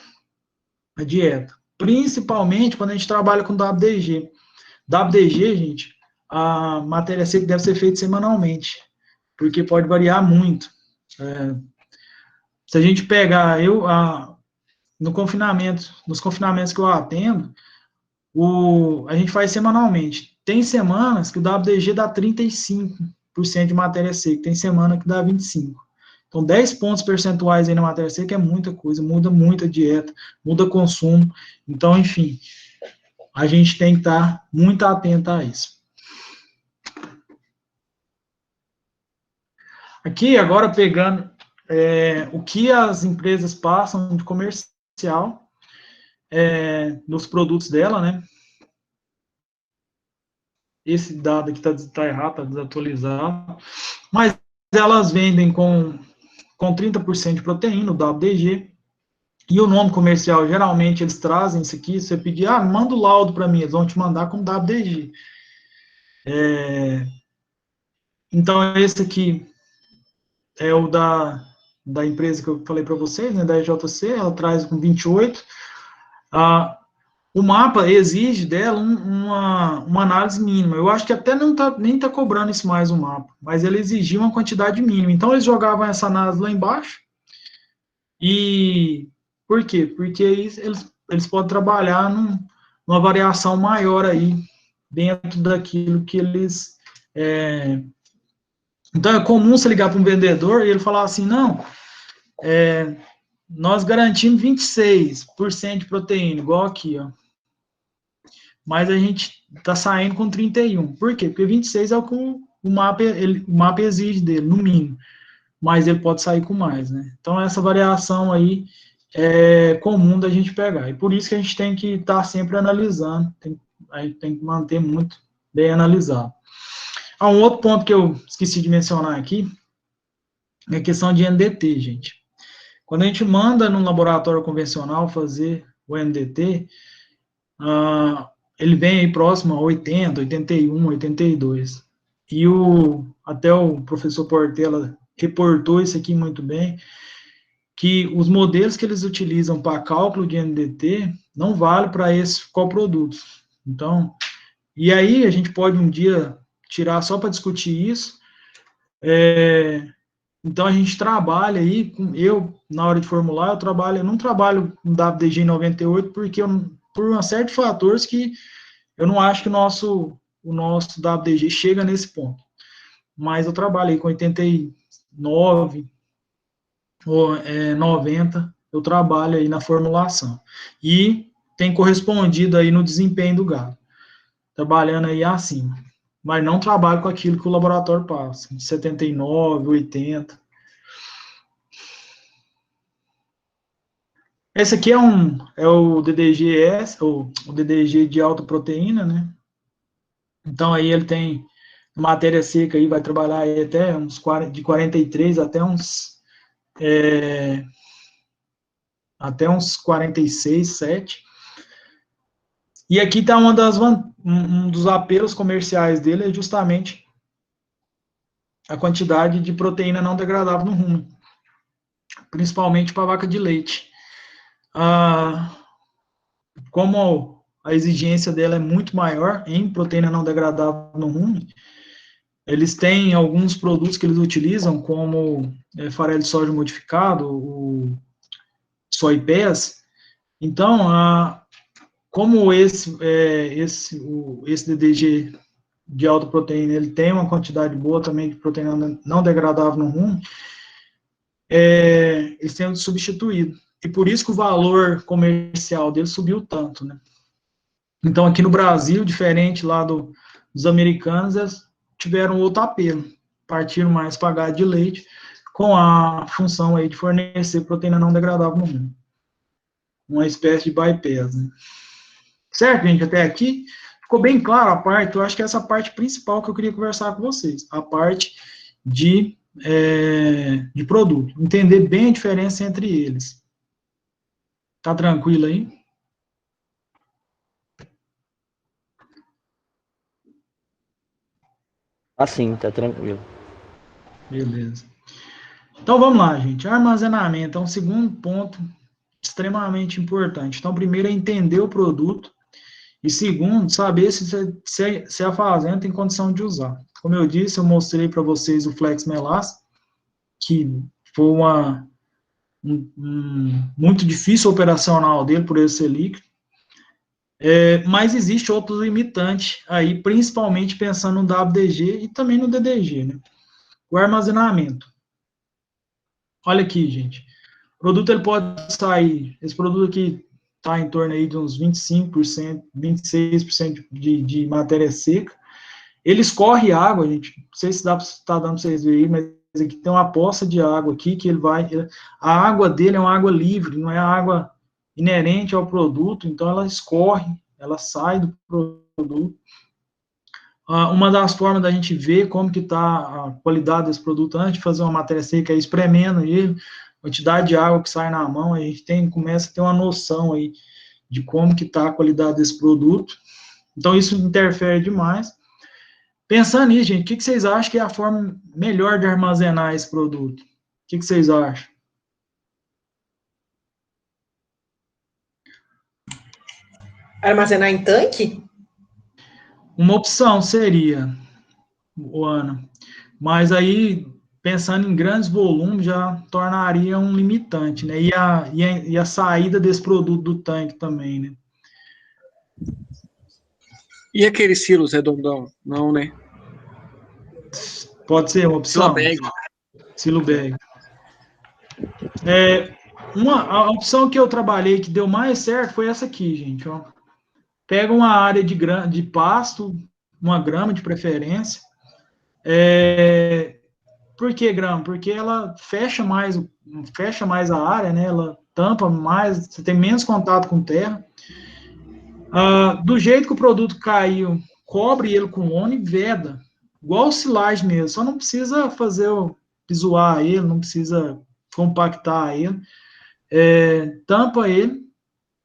dieta. Principalmente quando a gente trabalha com WDG. WDG, gente, a matéria seca deve ser feita semanalmente, porque pode variar muito. Se a gente pegar, nos confinamentos que eu atendo, a gente faz semanalmente. Tem semanas que o WDG dá 35% de matéria seca, tem semana que dá 25%. Então, 10 pontos percentuais aí na matéria seca é muita coisa, muda muito a dieta, muda o consumo. Então, enfim, a gente tem que estar muito atento a isso. Aqui, agora pegando o que as empresas passam de comercial nos produtos dela, né? Esse dado aqui está errado, está desatualizado. Mas elas vendem com 30% de proteína, o WDG, e o nome comercial, geralmente eles trazem isso aqui, você pedir, manda o laudo para mim, eles vão te mandar com WDG. Então, esse aqui é o da empresa que eu falei para vocês, né, da EJC, ela traz com 28. O mapa exige dela uma análise mínima. Eu acho que até nem está cobrando isso mais o mapa, mas ele exigia uma quantidade mínima. Então, eles jogavam essa análise lá embaixo. E por quê? Porque eles podem trabalhar numa variação maior aí, dentro daquilo que eles... Então, é comum você ligar para um vendedor e ele falar assim, não, nós garantimos 26% de proteína, igual aqui, ó. Mas a gente está saindo com 31. Por quê? Porque 26 é o que o mapa exige dele, no mínimo. Mas ele pode sair com mais, né? Então, essa variação aí é comum da gente pegar. E por isso que a gente tem que estar sempre analisando, a gente tem que manter muito bem analisado. Um outro ponto que eu esqueci de mencionar aqui é a questão de NDT, gente. Quando a gente manda no laboratório convencional fazer o NDT, ele vem aí próximo a 80, 81, 82. E até o professor Portela reportou isso aqui muito bem, que os modelos que eles utilizam para cálculo de NDT não vale para esses coprodutos. Então, e aí a gente pode um dia tirar só para discutir isso. Então, a gente trabalha aí, na hora de formular, eu não trabalho com WDG em 98, porque por uma série de fatores que eu não acho que o nosso WDG chega nesse ponto. Mas eu trabalhei com 89, ou 90, eu trabalho aí na formulação. E tem correspondido aí no desempenho do gado, trabalhando aí acima. Mas não trabalho com aquilo que o laboratório passa, de 79, 80. Esse aqui é o DDGS, ou o DDG de alta proteína, né? Então, aí ele tem matéria seca, aí vai trabalhar aí até de 43 até uns 46, 7. E aqui está um dos apelos comerciais dele, é justamente a quantidade de proteína não degradável no rumo, principalmente para vaca de leite. Como a exigência dela é muito maior em proteína não degradável no rumo, eles têm alguns produtos que eles utilizam, como farelo de soja modificado, o soypés. Então, como esse DDG de alta proteína, ele tem uma quantidade boa também de proteína não degradável no rumo, eles têm substituído. E por isso que o valor comercial dele subiu tanto, né? Então, aqui no Brasil, diferente lá dos americanos, eles tiveram outro apelo, partiram mais para gado de leite, com a função aí de fornecer proteína não degradável no rumo. Uma espécie de bypass, né? Certo, gente? Até aqui ficou bem claro a parte, eu acho que é essa parte principal que eu queria conversar com vocês, a parte de produto, entender bem a diferença entre eles. Tá tranquilo aí? Assim, tá tranquilo. Beleza. Então, vamos lá, gente. Armazenamento é um segundo ponto extremamente importante. Então, primeiro é entender o produto e segundo, saber se a fazenda tem condição de usar. Como eu disse, eu mostrei para vocês o Flex Melasse, que foi muito difícil operacional dele, por ele ser líquido. Mas existe outros limitantes aí, principalmente pensando no WDG e também no DDG, né? O armazenamento. Olha aqui, gente. O produto ele pode sair, esse produto aqui está em torno aí de uns 25%, 26% de matéria seca. Ele escorre água, gente. Não sei se dá para estar dando para vocês verem, mas aqui tem uma poça de água aqui que ele vai. A água dele é uma água livre, não é a água inerente ao produto, então ela escorre, ela sai do produto. Uma das formas da gente ver como que está a qualidade desse produto antes de fazer uma matéria seca é espremendo ele, a quantidade de água que sai na mão, a gente começa a ter uma noção aí de como que está a qualidade desse produto. Então, isso interfere demais. Pensando nisso, gente, o que vocês acham que é a forma melhor de armazenar esse produto? O que vocês acham? Armazenar em tanque? Uma opção seria, Ana, mas aí, pensando em grandes volumes, já tornaria um limitante, né? E a saída desse produto do tanque também, né? E aqueles silos redondão? Não, né? Pode ser uma opção? Silo bag. A opção que eu trabalhei que deu mais certo foi essa aqui, gente, ó. Pega uma área de pasto, 1 grama de preferência. Por que grama? Porque ela fecha mais a área, né? Ela tampa mais, você tem menos contato com terra. Do jeito que o produto caiu, cobre ele com lona e veda, igual silagem mesmo, só não precisa pisoar ele, não precisa compactar ele, tampa ele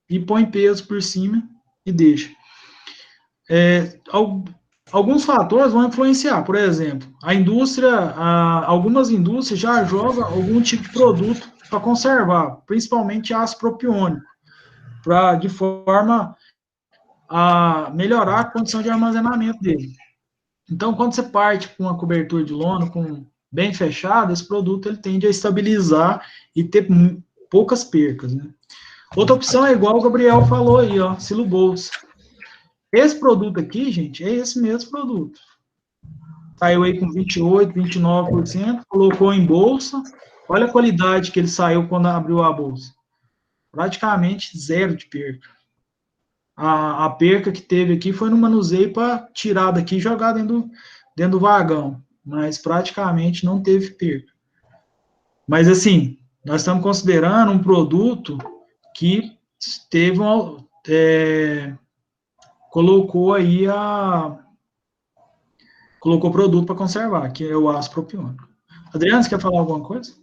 e põe peso por cima e deixa. Alguns fatores vão influenciar, por exemplo, algumas indústrias já jogam algum tipo de produto para conservar, principalmente ácido propiônico, de forma a melhorar a condição de armazenamento dele. Então, quando você parte com uma cobertura de lona bem fechada, esse produto ele tende a estabilizar e ter poucas percas, né? Outra opção é igual o Gabriel falou aí, ó, silo bolsa. Esse produto aqui, gente, é esse mesmo produto. Saiu aí com 28%, 29%, colocou em bolsa. Olha a qualidade que ele saiu quando abriu a bolsa. Praticamente zero de perca. A perca que teve aqui foi no manuseio para tirar daqui e jogar dentro do vagão. Mas praticamente não teve perca. Mas assim, nós estamos considerando um produto que teve colocou aí colocou produto para conservar, que é o ácido propiônico. Adriano, você quer falar alguma coisa?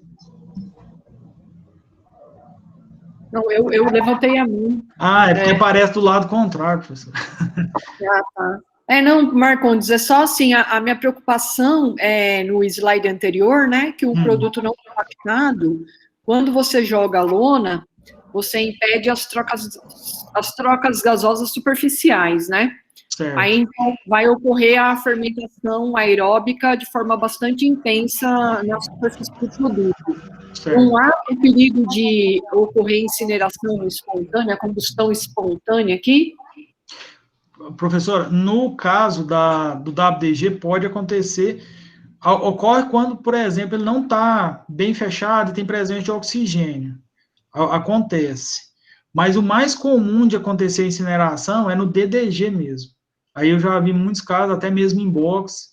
Não, eu levantei a mão. Ah, é porque aparece do lado contrário, professor. Ah, tá. Não, Marcondes, é só assim, a minha preocupação é no slide anterior, né, que o produto não compactado, quando você joga a lona, você impede as trocas gasosas superficiais, né? Certo. Aí, então, vai ocorrer a fermentação aeróbica de forma bastante intensa na superfície do produto. Certo. Não há o perigo de ocorrer incineração espontânea, combustão espontânea aqui? Professor, no caso do WDG, pode acontecer, ocorre quando, por exemplo, ele não está bem fechado e tem presença de oxigênio. Acontece. Mas o mais comum de acontecer incineração é no DDG mesmo. Aí eu já vi muitos casos, até mesmo em box,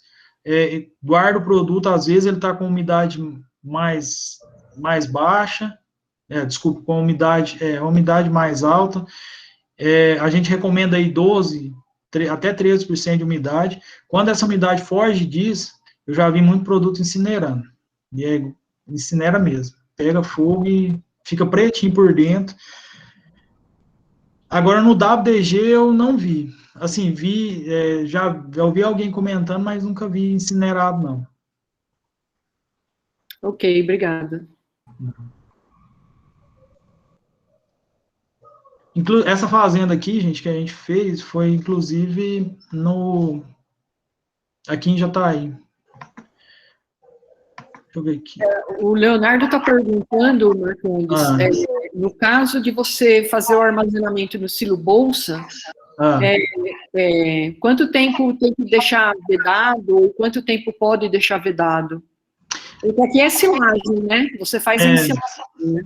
guarda o produto, às vezes ele está com umidade mais baixa, desculpa, com umidade mais alta. A gente recomenda aí 12, até 13% de umidade. Quando essa umidade foge disso, eu já vi muito produto incinerando. E incinera mesmo. Pega fogo e fica pretinho por dentro. Agora, no WDG eu não vi. Assim, já ouvi alguém comentando, mas nunca vi incinerado, não. Ok, obrigada. Essa fazenda aqui, gente, que a gente fez, foi inclusive aqui em Jataí. Deixa eu ver aqui. O Leonardo está perguntando, Marcondes, no caso de você fazer o armazenamento no silo bolsa, quanto tempo tem que deixar vedado, ou quanto tempo pode deixar vedado? Porque aqui é silagem, né? Você faz em silagem, né?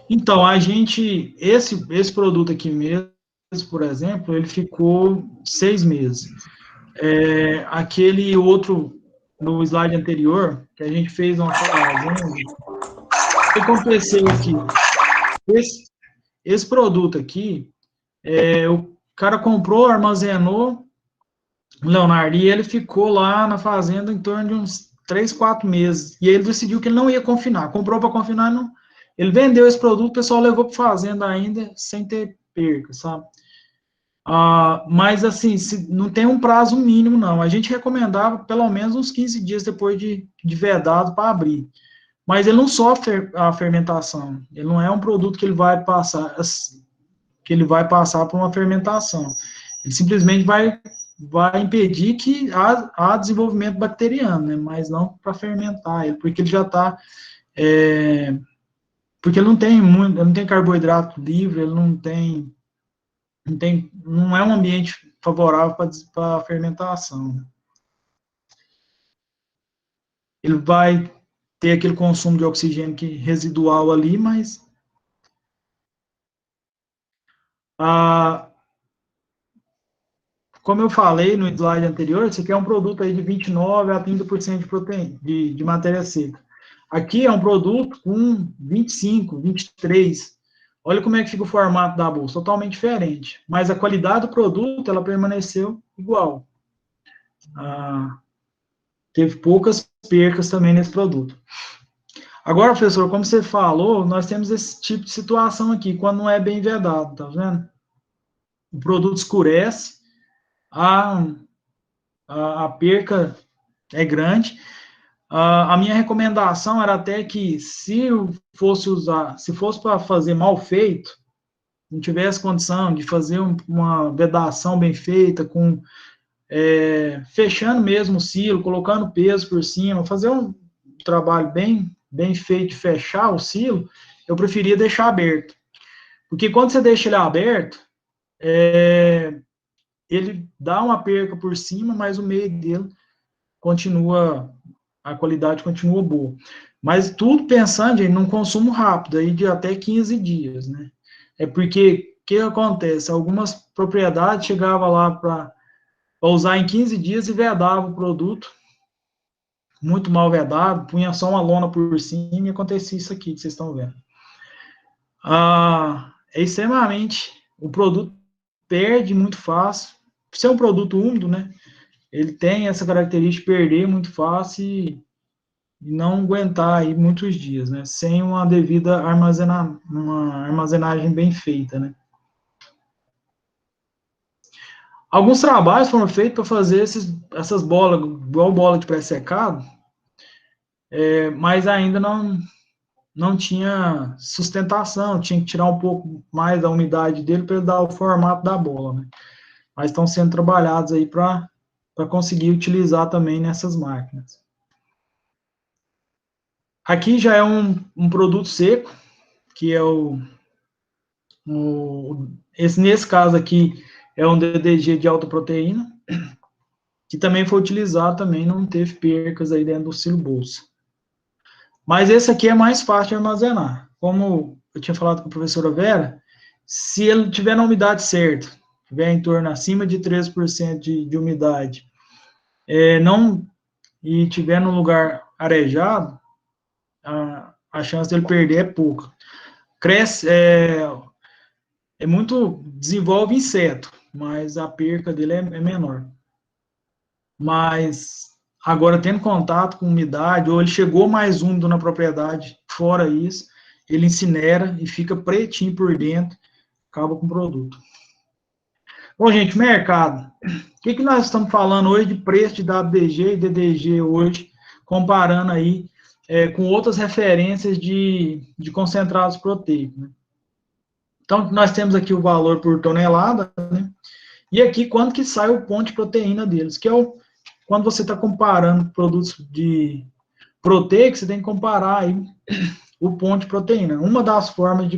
Então, esse produto aqui mesmo, por exemplo, ele ficou 6 meses. Aquele outro, no slide anterior, que a gente fez uma fazenda, o que aconteceu aqui? Esse produto aqui, o cara comprou, armazenou, o Leonardo, e ele ficou lá na fazenda em torno de uns 3, 4 meses. E ele decidiu que ele não ia confinar. Comprou para confinar, não. Ele vendeu esse produto, o pessoal levou para fazenda ainda, sem ter perca, sabe? Mas, assim, não tem um prazo mínimo, não. A gente recomendava pelo menos uns 15 dias depois de vedado para abrir. Mas ele não sofre a fermentação. Ele não é um produto que ele vai passar por uma fermentação. Ele simplesmente vai impedir que há desenvolvimento bacteriano, né? Mas não para fermentar ele, porque ele já está... porque ele não tem carboidrato livre, ele não é um ambiente favorável para a fermentação. Ele vai ter aquele consumo de oxigênio residual ali, mas como eu falei no slide anterior, esse aqui é um produto aí de 29% a 30% de proteína, de matéria seca. Aqui é um produto com 25%, 23%. Olha como é que fica o formato da bolsa, totalmente diferente. Mas a qualidade do produto, ela permaneceu igual. Teve poucas percas também nesse produto. Agora, professor, como você falou, nós temos esse tipo de situação aqui, quando não é bem vedado, tá vendo? O produto escurece, a perca é grande. A minha recomendação era até que, se fosse para fazer mal feito, não tivesse condição de fazer uma vedação bem feita, fechando mesmo o silo, colocando peso por cima, fazer um trabalho bem feito de fechar o silo, eu preferia deixar aberto. Porque quando você deixa ele aberto, ele dá uma perca por cima, mas o meio dele a qualidade continua boa. Mas tudo pensando em um consumo rápido, aí de até 15 dias, né? Porque, o que acontece? Algumas propriedades chegavam lá para usar em 15 dias e vedava o produto, muito mal vedado, punha só uma lona por cima e acontecia isso aqui que vocês estão vendo. É extremamente, o produto perde muito fácil, por ser um produto úmido, né, ele tem essa característica de perder muito fácil e não aguentar aí muitos dias, né, sem uma devida uma armazenagem bem feita, né. Alguns trabalhos foram feitos para fazer essas bolas, igual bola de pré-secado, mas ainda não tinha sustentação, tinha que tirar um pouco mais da umidade dele para dar o formato da bola, né? Mas estão sendo trabalhados aí para conseguir utilizar também nessas máquinas. Aqui já é um produto seco, que é nesse caso aqui, é um DDG de alta proteína, que também foi utilizado, também não teve percas aí dentro do silo bolsa. Mas esse aqui é mais fácil de armazenar. Como eu tinha falado com a professora Vera, se ele tiver na umidade certa, tiver em torno acima de 13% de umidade, e tiver num lugar arejado, a chance dele perder é pouca. Cresce, desenvolve inseto, mas a perca dele é menor. Mas agora, tendo contato com umidade, ou ele chegou mais úmido na propriedade, fora isso, ele incinera e fica pretinho por dentro, acaba com o produto. Bom, gente, mercado. O que nós estamos falando hoje de preço de WDG e DDG hoje, comparando aí com outras referências de concentrados proteicos, né? Então, nós temos aqui o valor por tonelada, né? E aqui quanto que sai o ponto de proteína deles, que é quando você está comparando produtos de proteico, você tem que comparar aí o ponto de proteína. Uma das formas de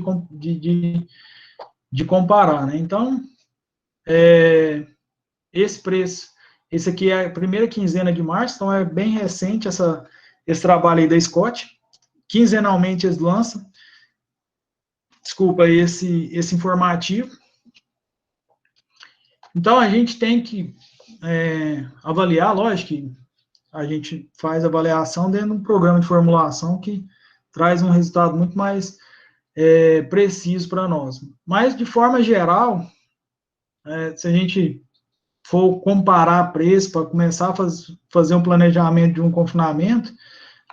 comparar, né? Então, esse preço, esse aqui é a primeira quinzena de março, então é bem recente esse trabalho aí da Scott. Quinzenalmente eles lançam, esse informativo. Então, a gente tem que avaliar, lógico que a gente faz avaliação dentro de um programa de formulação que traz um resultado muito mais preciso para nós. Mas, de forma geral, se a gente for comparar preço para começar a fazer um planejamento de um confinamento,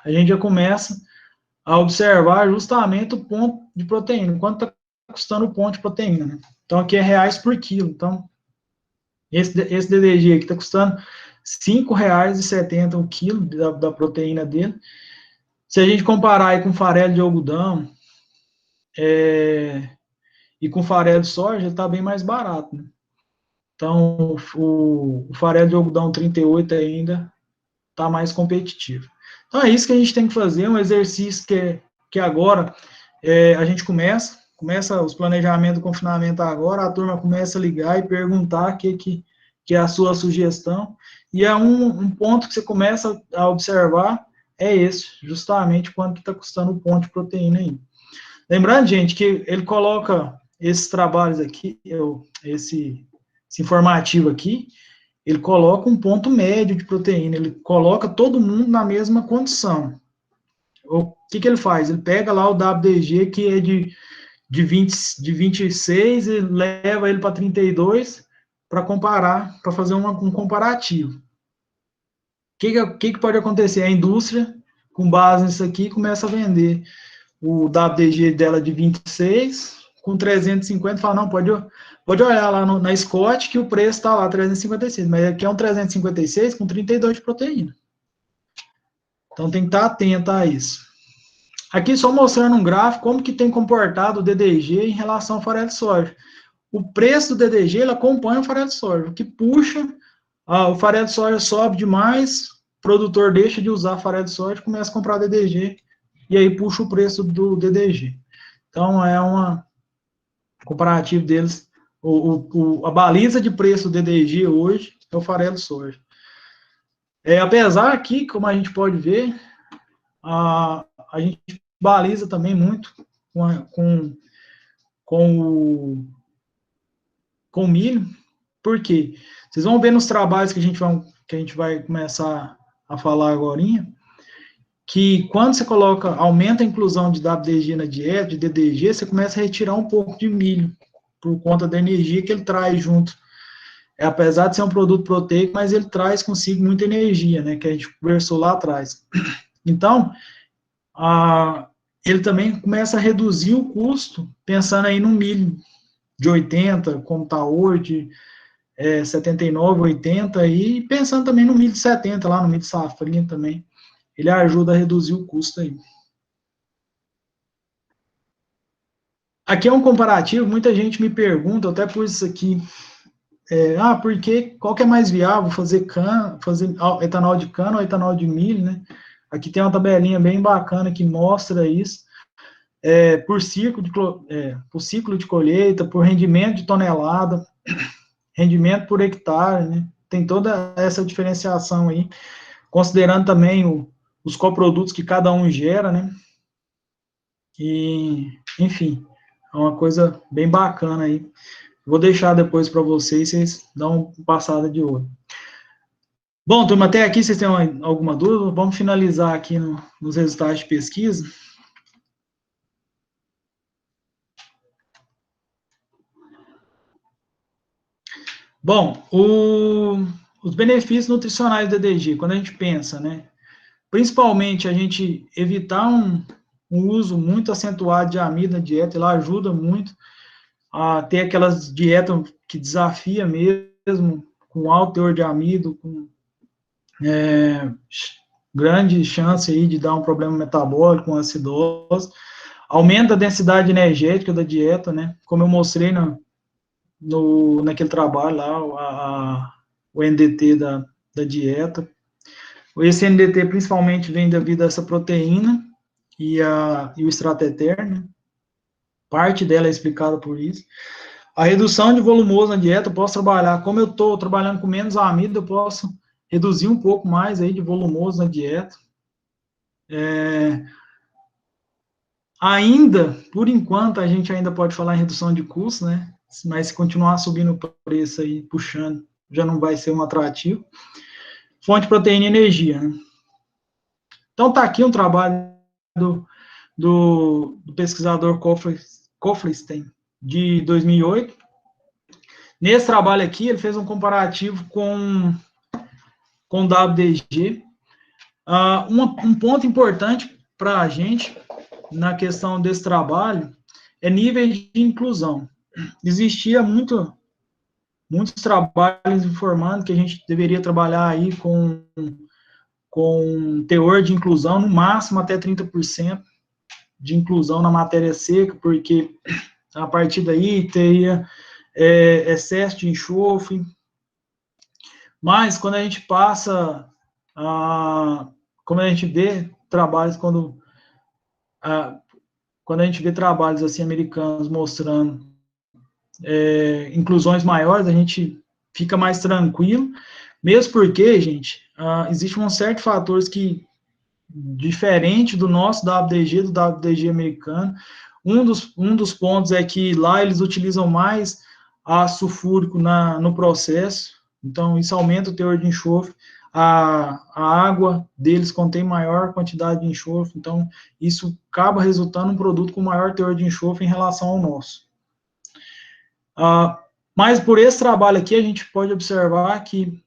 a gente já começa a observar justamente o ponto de proteína, quanto está custando o ponto de proteína, né? Então, aqui é reais por quilo. Então, esse DDG aqui está custando R$ 5,70 o quilo da proteína dele. Se a gente comparar aí com farelo de algodão e com farelo de soja, está bem mais barato, né? Então, o farelo de algodão 38 ainda está mais competitivo. Então, é isso que a gente tem que fazer, um exercício que agora a gente começa os planejamentos do confinamento agora, a turma começa a ligar e perguntar o que é a sua sugestão, e é um ponto que você começa a observar, é esse, justamente quanto que está custando o ponto de proteína aí. Lembrando, gente, que ele coloca esses trabalhos aqui, esse informativo aqui, ele coloca um ponto médio de proteína, ele coloca todo mundo na mesma condição. O que ele faz? Ele pega lá o WDG, que é de 26, e leva ele para 32, para comparar, para fazer um comparativo. O que pode acontecer? A indústria, com base nisso aqui, começa a vender o WDG dela de 26, com 350, fala, não, pode olhar lá na Scott, que o preço está lá, 356, mas aqui é um 356 com 32 de proteína. Então, tem que estar atento a isso. Aqui, só mostrando um gráfico, como que tem comportado o DDG em relação ao farelo de soja. O preço do DDG, ele acompanha o farelo de soja, o que puxa, o farelo de soja sobe demais, o produtor deixa de usar farelo de soja, começa a comprar DDG, e aí puxa o preço do DDG. Então, é um comparativo deles, a baliza de preço do DDG hoje é o farelo de soja. Apesar aqui, como a gente pode ver, a gente baliza também muito com o milho. Por quê? Vocês vão ver nos trabalhos que a gente vai começar a falar agora, que quando você aumenta a inclusão de WDG na dieta, de DDG, você começa a retirar um pouco de milho, por conta da energia que ele traz junto. Apesar de ser um produto proteico, mas ele traz consigo muita energia, né, que a gente conversou lá atrás. Então, ele também começa a reduzir o custo, pensando aí no milho de 80, como está hoje, 79, 80, e pensando também no milho de 70, lá no milho de safrinha também. Ele ajuda a reduzir o custo aí. Aqui é um comparativo, muita gente me pergunta, eu até pus isso aqui, qual que é mais viável, fazer etanol de cana ou etanol de milho, né? Aqui tem uma tabelinha bem bacana que mostra isso, por ciclo de colheita, por rendimento de tonelada, rendimento por hectare, né? Tem toda essa diferenciação aí, considerando também os coprodutos que cada um gera, né? E, enfim, é uma coisa bem bacana aí. Vou deixar depois para vocês dão uma passada de olho. Bom, turma, até aqui vocês têm alguma dúvida? Vamos finalizar aqui nos resultados de pesquisa. Bom, os benefícios nutricionais do DDG, quando a gente pensa, né? Principalmente a gente evitar um uso muito acentuado de amido na dieta, ela ajuda muito a ter aquelas dietas que desafia mesmo, com alto teor de amido, com grande chance aí de dar um problema metabólico, com acidose, aumenta a densidade energética da dieta, né? Como eu mostrei naquele trabalho lá, o NDT da dieta. Esse NDT principalmente vem devido a essa proteína e o extrato eterno, parte dela é explicada por isso. A redução de volumoso na dieta, eu posso trabalhar, como eu estou trabalhando com menos amido, eu posso reduzir um pouco mais aí de volumoso na dieta. Ainda, por enquanto, a gente ainda pode falar em redução de custo, né? Mas se continuar subindo o preço aí, puxando, já não vai ser um atrativo. Fonte de proteína e energia, né? Então, tá aqui um trabalho do pesquisador Koflestein, de 2008. Nesse trabalho aqui, ele fez um comparativo com WDG. Um ponto importante para a gente, na questão desse trabalho, é nível de inclusão. Existia muitos trabalhos informando que a gente deveria trabalhar aí com teor de inclusão, no máximo até 30% de inclusão na matéria seca, porque a partir daí teria excesso de enxofre. Mas quando a gente passa, quando a gente vê trabalhos, quando a gente vê trabalhos assim americanos mostrando inclusões maiores, a gente fica mais tranquilo, mesmo porque, gente, existe um certo fatores que, diferente do nosso WDG, do WDG americano, um dos pontos é que lá eles utilizam mais ácido sulfúrico no processo, então isso aumenta o teor de enxofre, a água deles contém maior quantidade de enxofre, então isso acaba resultando em um produto com maior teor de enxofre em relação ao nosso. Mas por esse trabalho aqui, a gente pode observar que,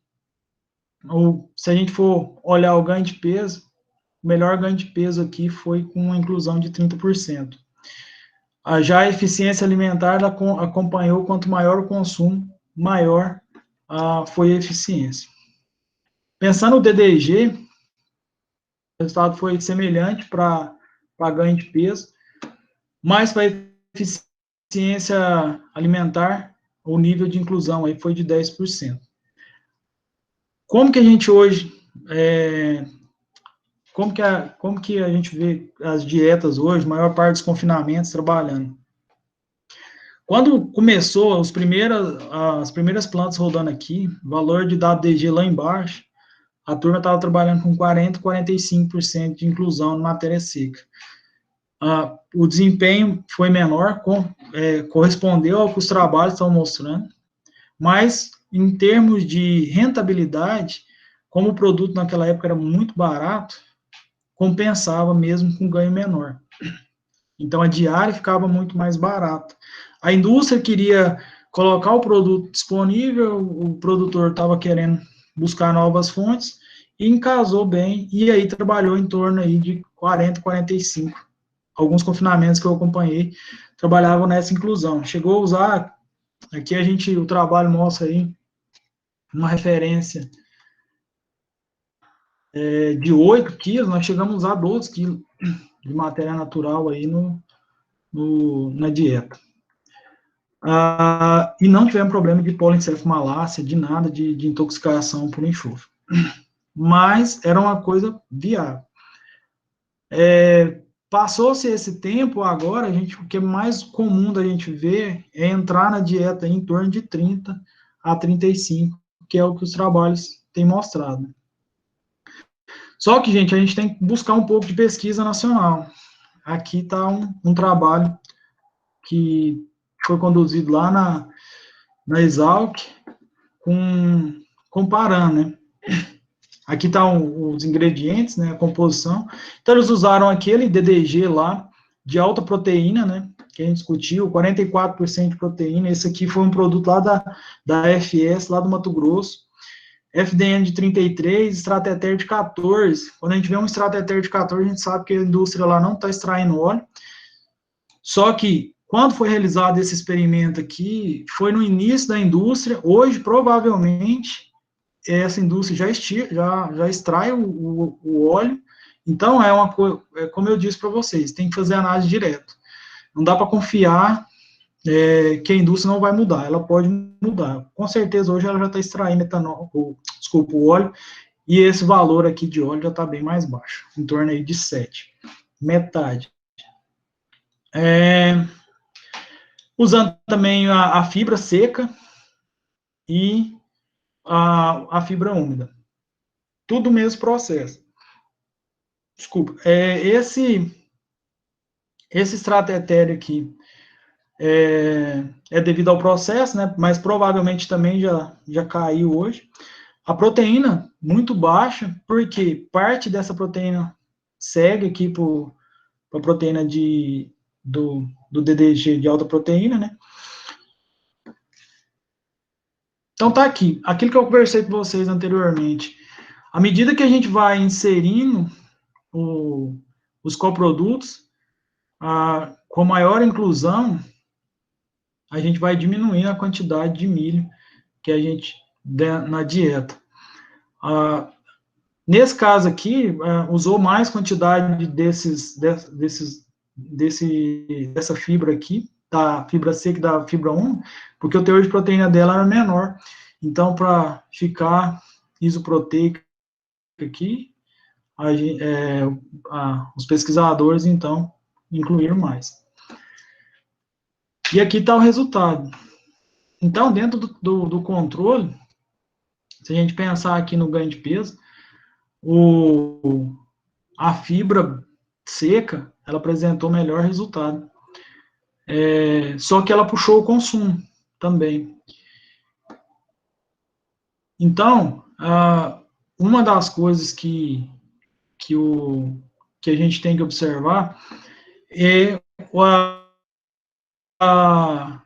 se a gente for olhar o ganho de peso, o melhor ganho de peso aqui foi com uma inclusão de 30%. Já a eficiência alimentar acompanhou, quanto maior o consumo, maior foi a eficiência. Pensando no DDG, o resultado foi semelhante para ganho de peso, mas para eficiência alimentar, o nível de inclusão aí foi de 10%. Como que a gente hoje, como que a gente vê as dietas hoje, a maior parte dos confinamentos trabalhando? Quando começou as primeiras plantas rodando aqui, valor de WDG lá embaixo, a turma estava trabalhando com 40%, 45% de inclusão na matéria seca. O desempenho foi menor, correspondeu ao que os trabalhos estão mostrando, mas em termos de rentabilidade, como o produto naquela época era muito barato, compensava mesmo com ganho menor. Então, a diária ficava muito mais barata. A indústria queria colocar o produto disponível, o produtor estava querendo buscar novas fontes, e encasou bem, e aí trabalhou em torno aí de 40, 45. Alguns confinamentos que eu acompanhei trabalhavam nessa inclusão. Chegou a usar, aqui o trabalho mostra aí, uma referência de 8 quilos, nós chegamos a usar 12 quilos de matéria natural aí na dieta. E não tivemos problema de polincefalomalácia, de nada de intoxicação por enxofre. Mas era uma coisa viável. Passou-se esse tempo, agora, o que é mais comum da gente ver é entrar na dieta em torno de 30 a 35, que é o que os trabalhos têm mostrado. Só que, gente, a gente tem que buscar um pouco de pesquisa nacional. Aqui está um trabalho que foi conduzido lá na Exalc, comparando, né? Aqui estão os ingredientes, né, a composição. Então, eles usaram aquele DDG lá, de alta proteína, né, que a gente discutiu, 44% de proteína. Esse aqui foi um produto lá da FS, lá do Mato Grosso. FDN de 33, extrato etéreo de 14. Quando a gente vê um extrato etéreo de 14, a gente sabe que a indústria lá não está extraindo óleo. Só que, quando foi realizado esse experimento aqui, foi no início da indústria. Hoje, provavelmente, essa indústria já extrai o óleo. Então, é uma coisa, como eu disse para vocês, tem que fazer análise direto. Não dá para confiar que a indústria não vai mudar, ela pode mudar. Com certeza, hoje ela já está extraindo o óleo, e esse valor aqui de óleo já está bem mais baixo, em torno aí de 7, metade. Usando também a fibra seca e a fibra úmida. Tudo o mesmo processo. Desculpa. Esse extrato etéreo aqui é devido ao processo, né? Mas provavelmente também já caiu hoje. A proteína muito baixa, porque parte dessa proteína segue aqui para a proteína do DDG de alta proteína, né? Então tá aqui, aquilo que eu conversei com vocês anteriormente. À medida que a gente vai inserindo os coprodutos, com maior inclusão, a gente vai diminuindo a quantidade de milho que a gente dá na dieta. Nesse caso aqui, usou mais quantidade dessa fibra aqui, da fibra seca e da fibra úmida, porque o teor de proteína dela era menor. Então, para ficar isoproteica aqui, os pesquisadores, então, incluíram mais. E aqui está o resultado. Então, dentro do controle, se a gente pensar aqui no ganho de peso, a fibra seca, ela apresentou melhor resultado. Só que ela puxou o consumo também. Então, uma das coisas que a gente tem que observar é a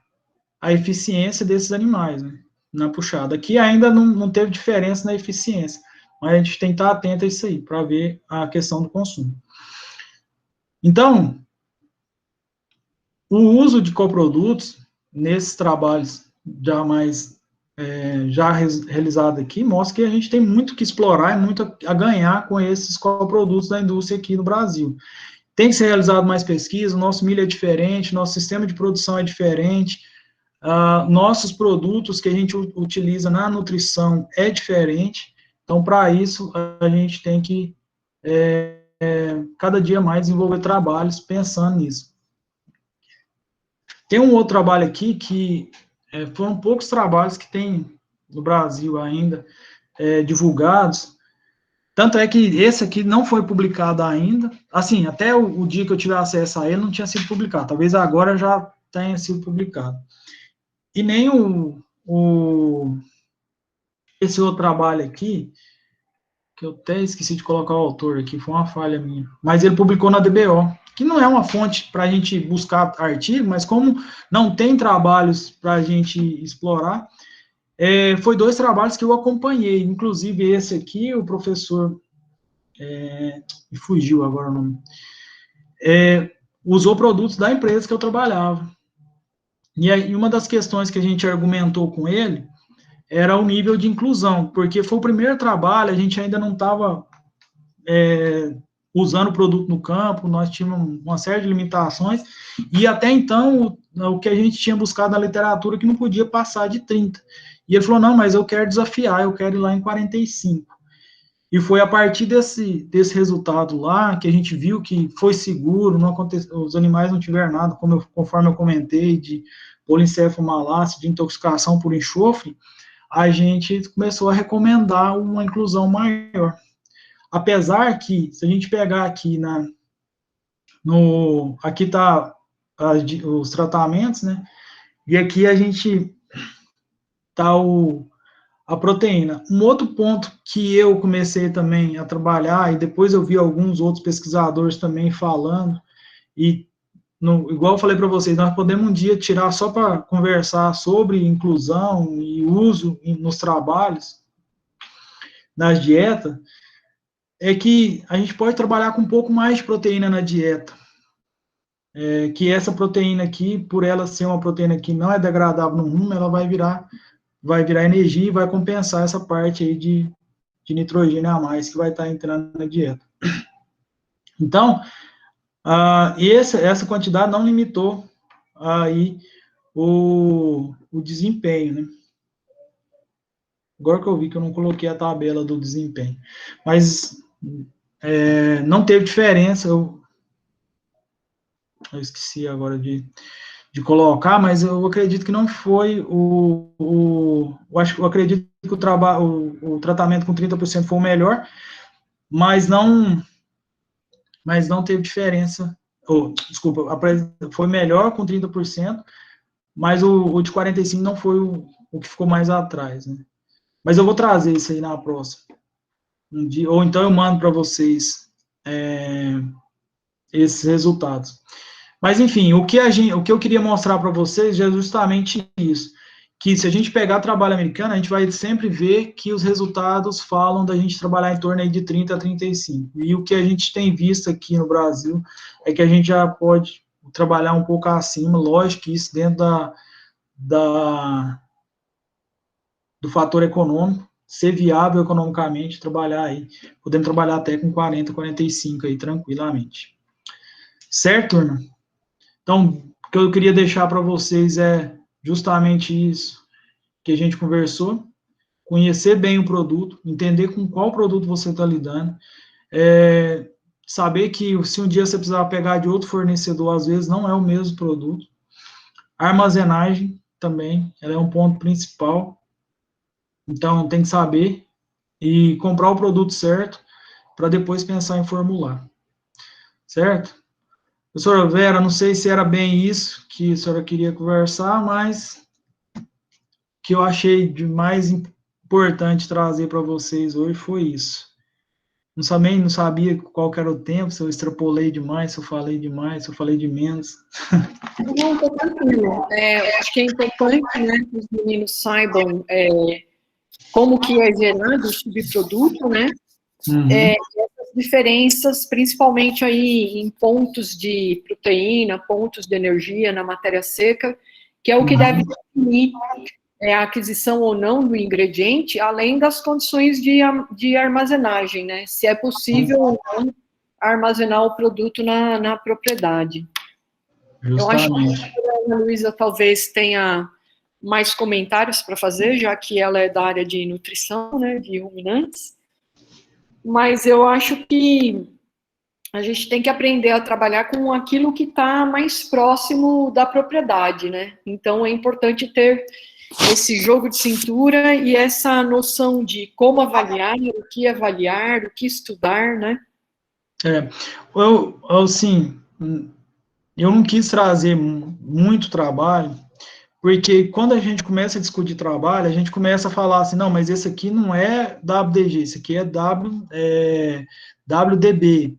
eficiência desses animais, né, na puxada. Aqui ainda não teve diferença na eficiência, mas a gente tem que estar atento a isso aí, para ver a questão do consumo. Então, o uso de coprodutos nesses trabalhos já realizado aqui, mostra que a gente tem muito que explorar e muito a ganhar com esses coprodutos da indústria aqui no Brasil. Tem que ser realizado mais pesquisa, o nosso milho é diferente, nosso sistema de produção é diferente, nossos produtos que a gente utiliza na nutrição é diferente. Então, para isso, a gente tem que cada dia mais desenvolver trabalhos pensando nisso. Tem um outro trabalho aqui que foram poucos trabalhos que tem no Brasil ainda divulgados. Tanto é que esse aqui não foi publicado ainda. Assim, até o dia que eu tive acesso a ele não tinha sido publicado. Talvez agora já tenha sido publicado. E nem esse outro trabalho aqui, que eu até esqueci de colocar o autor aqui, foi uma falha minha, mas ele publicou na DBO, que não é uma fonte para a gente buscar artigo, mas como não tem trabalhos para a gente explorar, foi 2 trabalhos que eu acompanhei, inclusive esse aqui, o professor, me fugiu agora o nome, usou produtos da empresa que eu trabalhava. E aí, uma das questões que a gente argumentou com ele era o nível de inclusão, porque foi o primeiro trabalho, a gente ainda não estava usando o produto no campo, nós tínhamos uma série de limitações, e até então, o que a gente tinha buscado na literatura que não podia passar de 30. E ele falou, não, mas eu quero desafiar, eu quero ir lá em 45. E foi a partir desse resultado lá, que a gente viu que foi seguro, não aconteceu, os animais não tiveram nada, conforme eu comentei, de polincefalomalácia, de intoxicação por enxofre, a gente começou a recomendar uma inclusão maior. Apesar que, se a gente pegar aqui aqui está os tratamentos, né, e aqui a gente está a proteína. Um outro ponto que eu comecei também a trabalhar, e depois eu vi alguns outros pesquisadores também falando, e igual eu falei para vocês, nós podemos um dia tirar só para conversar sobre inclusão e uso nos trabalhos, nas dietas, é que a gente pode trabalhar com um pouco mais de proteína na dieta. Que essa proteína aqui, por ela ser uma proteína que não é degradável no rumo, ela vai virar energia e vai compensar essa parte aí de nitrogênio a mais que vai estar entrando na dieta. Então, essa quantidade não limitou aí o desempenho, né? Agora que eu vi que eu não coloquei a tabela do desempenho. Mas não teve diferença, eu esqueci agora de colocar, mas eu acredito que não foi eu acredito que o tratamento com 30% foi o melhor, mas não teve diferença, desculpa, foi melhor com 30%, mas o de 45% não foi o que ficou mais atrás, né? Mas eu vou trazer isso aí na próxima, um dia, ou então eu mando para vocês esses resultados. Mas, enfim, o que eu queria mostrar para vocês é justamente isso, que se a gente pegar trabalho americano, a gente vai sempre ver que os resultados falam da gente trabalhar em torno aí de 30 a 35. E o que a gente tem visto aqui no Brasil é que a gente já pode trabalhar um pouco acima, lógico que isso dentro do fator econômico, ser viável economicamente, trabalhar aí, podemos trabalhar até com 40, 45 aí, tranquilamente. Certo, turma? Então, o que eu queria deixar para vocês é justamente isso que a gente conversou, conhecer bem o produto, entender com qual produto você está lidando, saber que se um dia você precisar pegar de outro fornecedor, às vezes não é o mesmo produto. A armazenagem também, ela é um ponto principal, então tem que saber e comprar o produto certo para depois pensar em formular, certo? Professora Vera, não sei se era bem isso que a senhora queria conversar, mas que eu achei de mais importante trazer para vocês hoje foi isso. Não sabia qual que era o tempo, se eu extrapolei demais, se eu falei demais, se eu falei de menos. Não, estou tranquilo. Acho que é importante, né, que os meninos saibam como que é gerado o subproduto, né? Essas diferenças, principalmente aí em pontos de proteína, pontos de energia na matéria seca, que é o que deve definir a aquisição ou não do ingrediente, além das condições de armazenagem, né? Se é possível ou não armazenar o produto na propriedade. Justamente. Eu acho que a Ana Luísa talvez tenha mais comentários para fazer, já que ela é da área de nutrição, né, de ruminantes. Mas eu acho que a gente tem que aprender a trabalhar com aquilo que está mais próximo da propriedade, né? Então, é importante ter esse jogo de cintura e essa noção de como avaliar, o que estudar, né? Assim, eu não quis trazer muito trabalho, Porque quando a gente começa a discutir trabalho, a gente começa a falar assim, não, mas esse aqui não é WDG, esse aqui é WDB.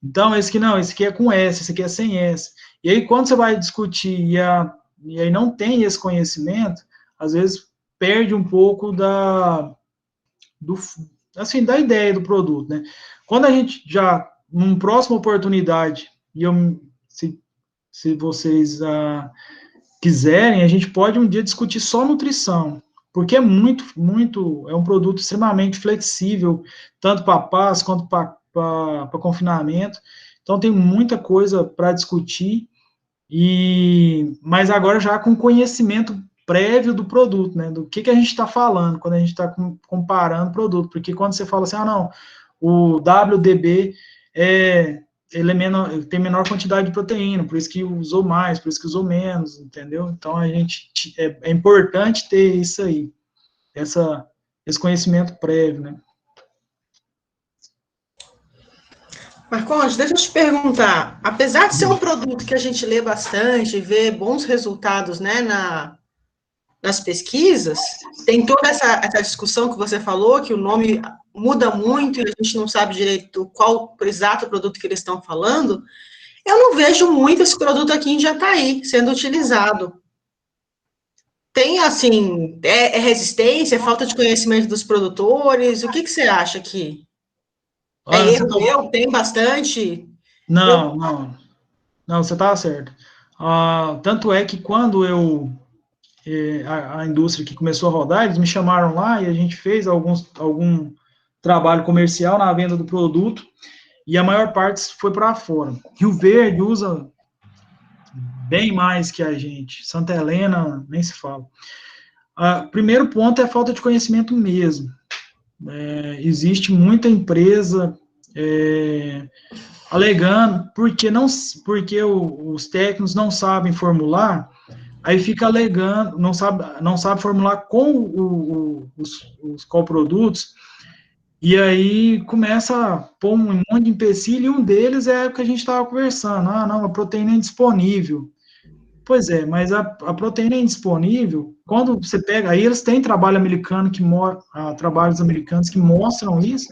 Então, esse aqui não, esse aqui é com S, esse aqui é sem S. E aí, quando você vai discutir e aí não tem esse conhecimento, às vezes perde um pouco da ideia do produto, né? Quando a gente já, numa próxima oportunidade, se vocês quiserem, a gente pode um dia discutir só nutrição, porque é é um produto extremamente flexível, tanto para paz quanto para confinamento. Então tem muita coisa para discutir, mas agora já com conhecimento prévio do produto, né, do que a gente está falando quando a gente está comparando o produto, porque quando você fala assim, não, o WDB ele tem menor quantidade de proteína, por isso que usou mais, por isso que usou menos, entendeu? Então, é importante ter isso aí, esse conhecimento prévio, né? Marcondes, deixa eu te perguntar, apesar de ser um produto que a gente lê bastante, vê bons resultados, né, nas pesquisas, tem toda essa discussão que você falou, que o nome muda muito e a gente não sabe direito qual exato produto que eles estão falando, eu não vejo muito esse produto aqui em Jataí sendo utilizado. Tem, assim, resistência, falta de conhecimento dos produtores? O que você acha aqui? Tem bastante? Não, você está certo. Tanto é que quando a indústria que começou a rodar, eles me chamaram lá e a gente fez algum trabalho comercial na venda do produto, e a maior parte foi para fora. Rio Verde usa bem mais que a gente, Santa Helena nem se fala. Primeiro ponto é a falta de conhecimento mesmo. Existe muita empresa alegando porque os técnicos não sabem formular, aí fica alegando, não sabe formular com os coprodutos, e aí começa a pôr um monte de empecilho, e um deles é o que a gente estava conversando, não, a proteína é indisponível. Pois é, mas a proteína é indisponível, quando você pega, aí eles têm trabalhos americanos que mostram isso,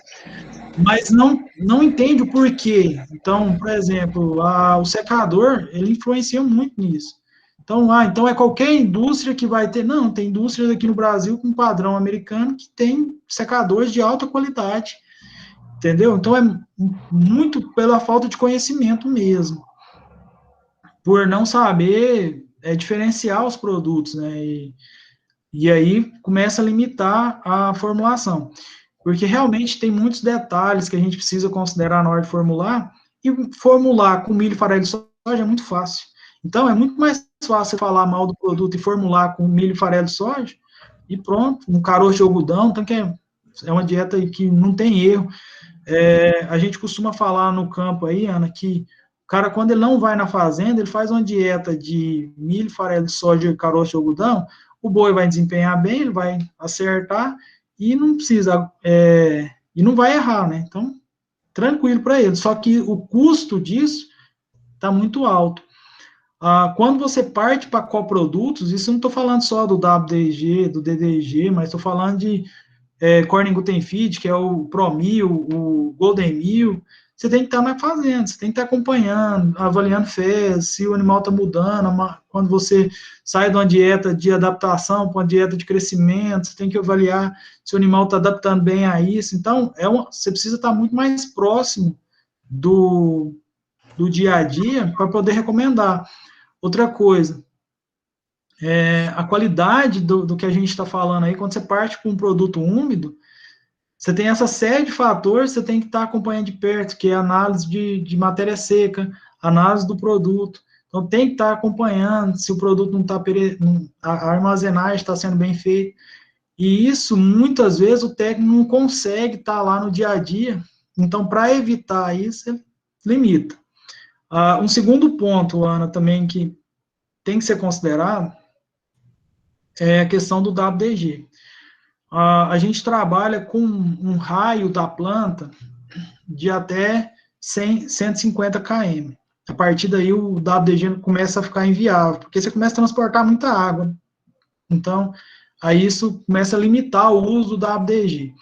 mas não entende o porquê. Então, por exemplo, o secador, ele influencia muito nisso. Então é qualquer indústria que vai ter. Não, tem indústrias aqui no Brasil com padrão americano que tem secadores de alta qualidade, entendeu? Então é muito pela falta de conhecimento mesmo, por não saber diferenciar os produtos, né? E aí começa a limitar a formulação, porque realmente tem muitos detalhes que a gente precisa considerar na hora de formular, e formular com milho e farelo de soja é muito fácil. Então, é muito mais fácil falar mal do produto e formular com milho e farelo de soja, e pronto, um caroço de algodão, então que é uma dieta que não tem erro. A gente costuma falar no campo aí, Ana, que o cara, quando ele não vai na fazenda, ele faz uma dieta de milho, farelo de soja e caroço de algodão, o boi vai desempenhar bem, ele vai acertar, e não precisa, e não vai errar, né? Então, tranquilo para ele. Só que o custo disso está muito alto. Quando você parte para coprodutos, isso não estou falando só do WDG, do DDG, mas estou falando de Corn Gluten Feed, que é o ProMil, o Golden Meal. Você tem que estar na fazenda, você tem que estar acompanhando, avaliando fezes, se o animal está mudando. Quando você sai de uma dieta de adaptação para uma dieta de crescimento, você tem que avaliar se o animal está adaptando bem a isso. Então, você precisa estar muito mais próximo do dia a dia para poder recomendar. Outra coisa, a qualidade do que a gente está falando aí, quando você parte para um produto úmido, você tem essa série de fatores, você tem que estar acompanhando de perto, que é a análise de matéria seca, análise do produto. Então, tem que estar acompanhando se o produto não está, a armazenagem está sendo bem feita. E isso, muitas vezes, o técnico não consegue estar lá no dia a dia. Então, para evitar isso, ele limita. Um segundo ponto, Ana, também que tem que ser considerado, é a questão do WDG. A gente trabalha com um raio da planta de até 150 km. A partir daí, o WDG começa a ficar inviável, porque você começa a transportar muita água. Então, aí isso começa a limitar o uso da ABDG.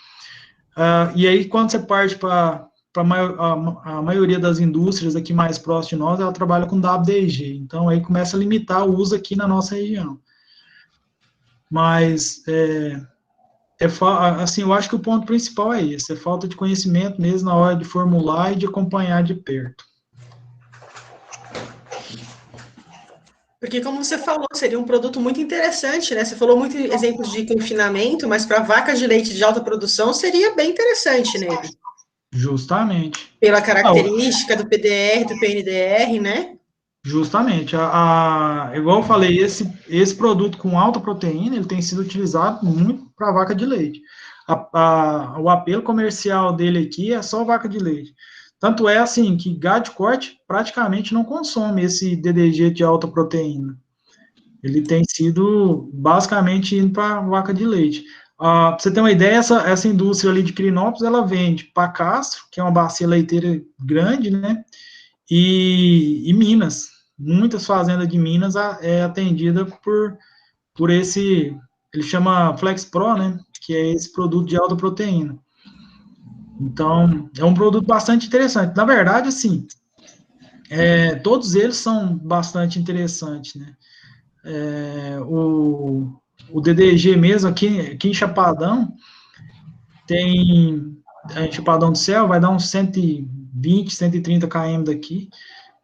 E aí, quando você parte para a maioria das indústrias aqui mais próximas de nós, ela trabalha com WDG, então aí começa a limitar o uso aqui na nossa região. Mas, assim, eu acho que o ponto principal é esse, é falta de conhecimento mesmo na hora de formular e de acompanhar de perto. Porque, como você falou, seria um produto muito interessante, né? Você falou muito exemplos de confinamento, mas para vacas de leite de alta produção seria bem interessante nele. Justamente. Pela característica do PDR, do PNDR, né? Justamente. Igual eu falei, esse produto com alta proteína, ele tem sido utilizado muito para vaca de leite. O apelo comercial dele aqui é só vaca de leite. Tanto é assim que gado de corte praticamente não consome esse DDG de alta proteína. Ele tem sido basicamente indo para vaca de leite. Para você ter uma ideia, essa indústria ali de Quirinópolis, ela vende para Castro, que é uma bacia leiteira grande, né? E Minas. Muitas fazendas de Minas é atendida por esse, ele chama Flex Pro, né? Que é esse produto de alta proteína. Então, é um produto bastante interessante. Na verdade, assim, todos eles são bastante interessantes, né? O DDG mesmo, aqui em Chapadão, em Chapadão do Céu, vai dar uns 120, 130 km daqui.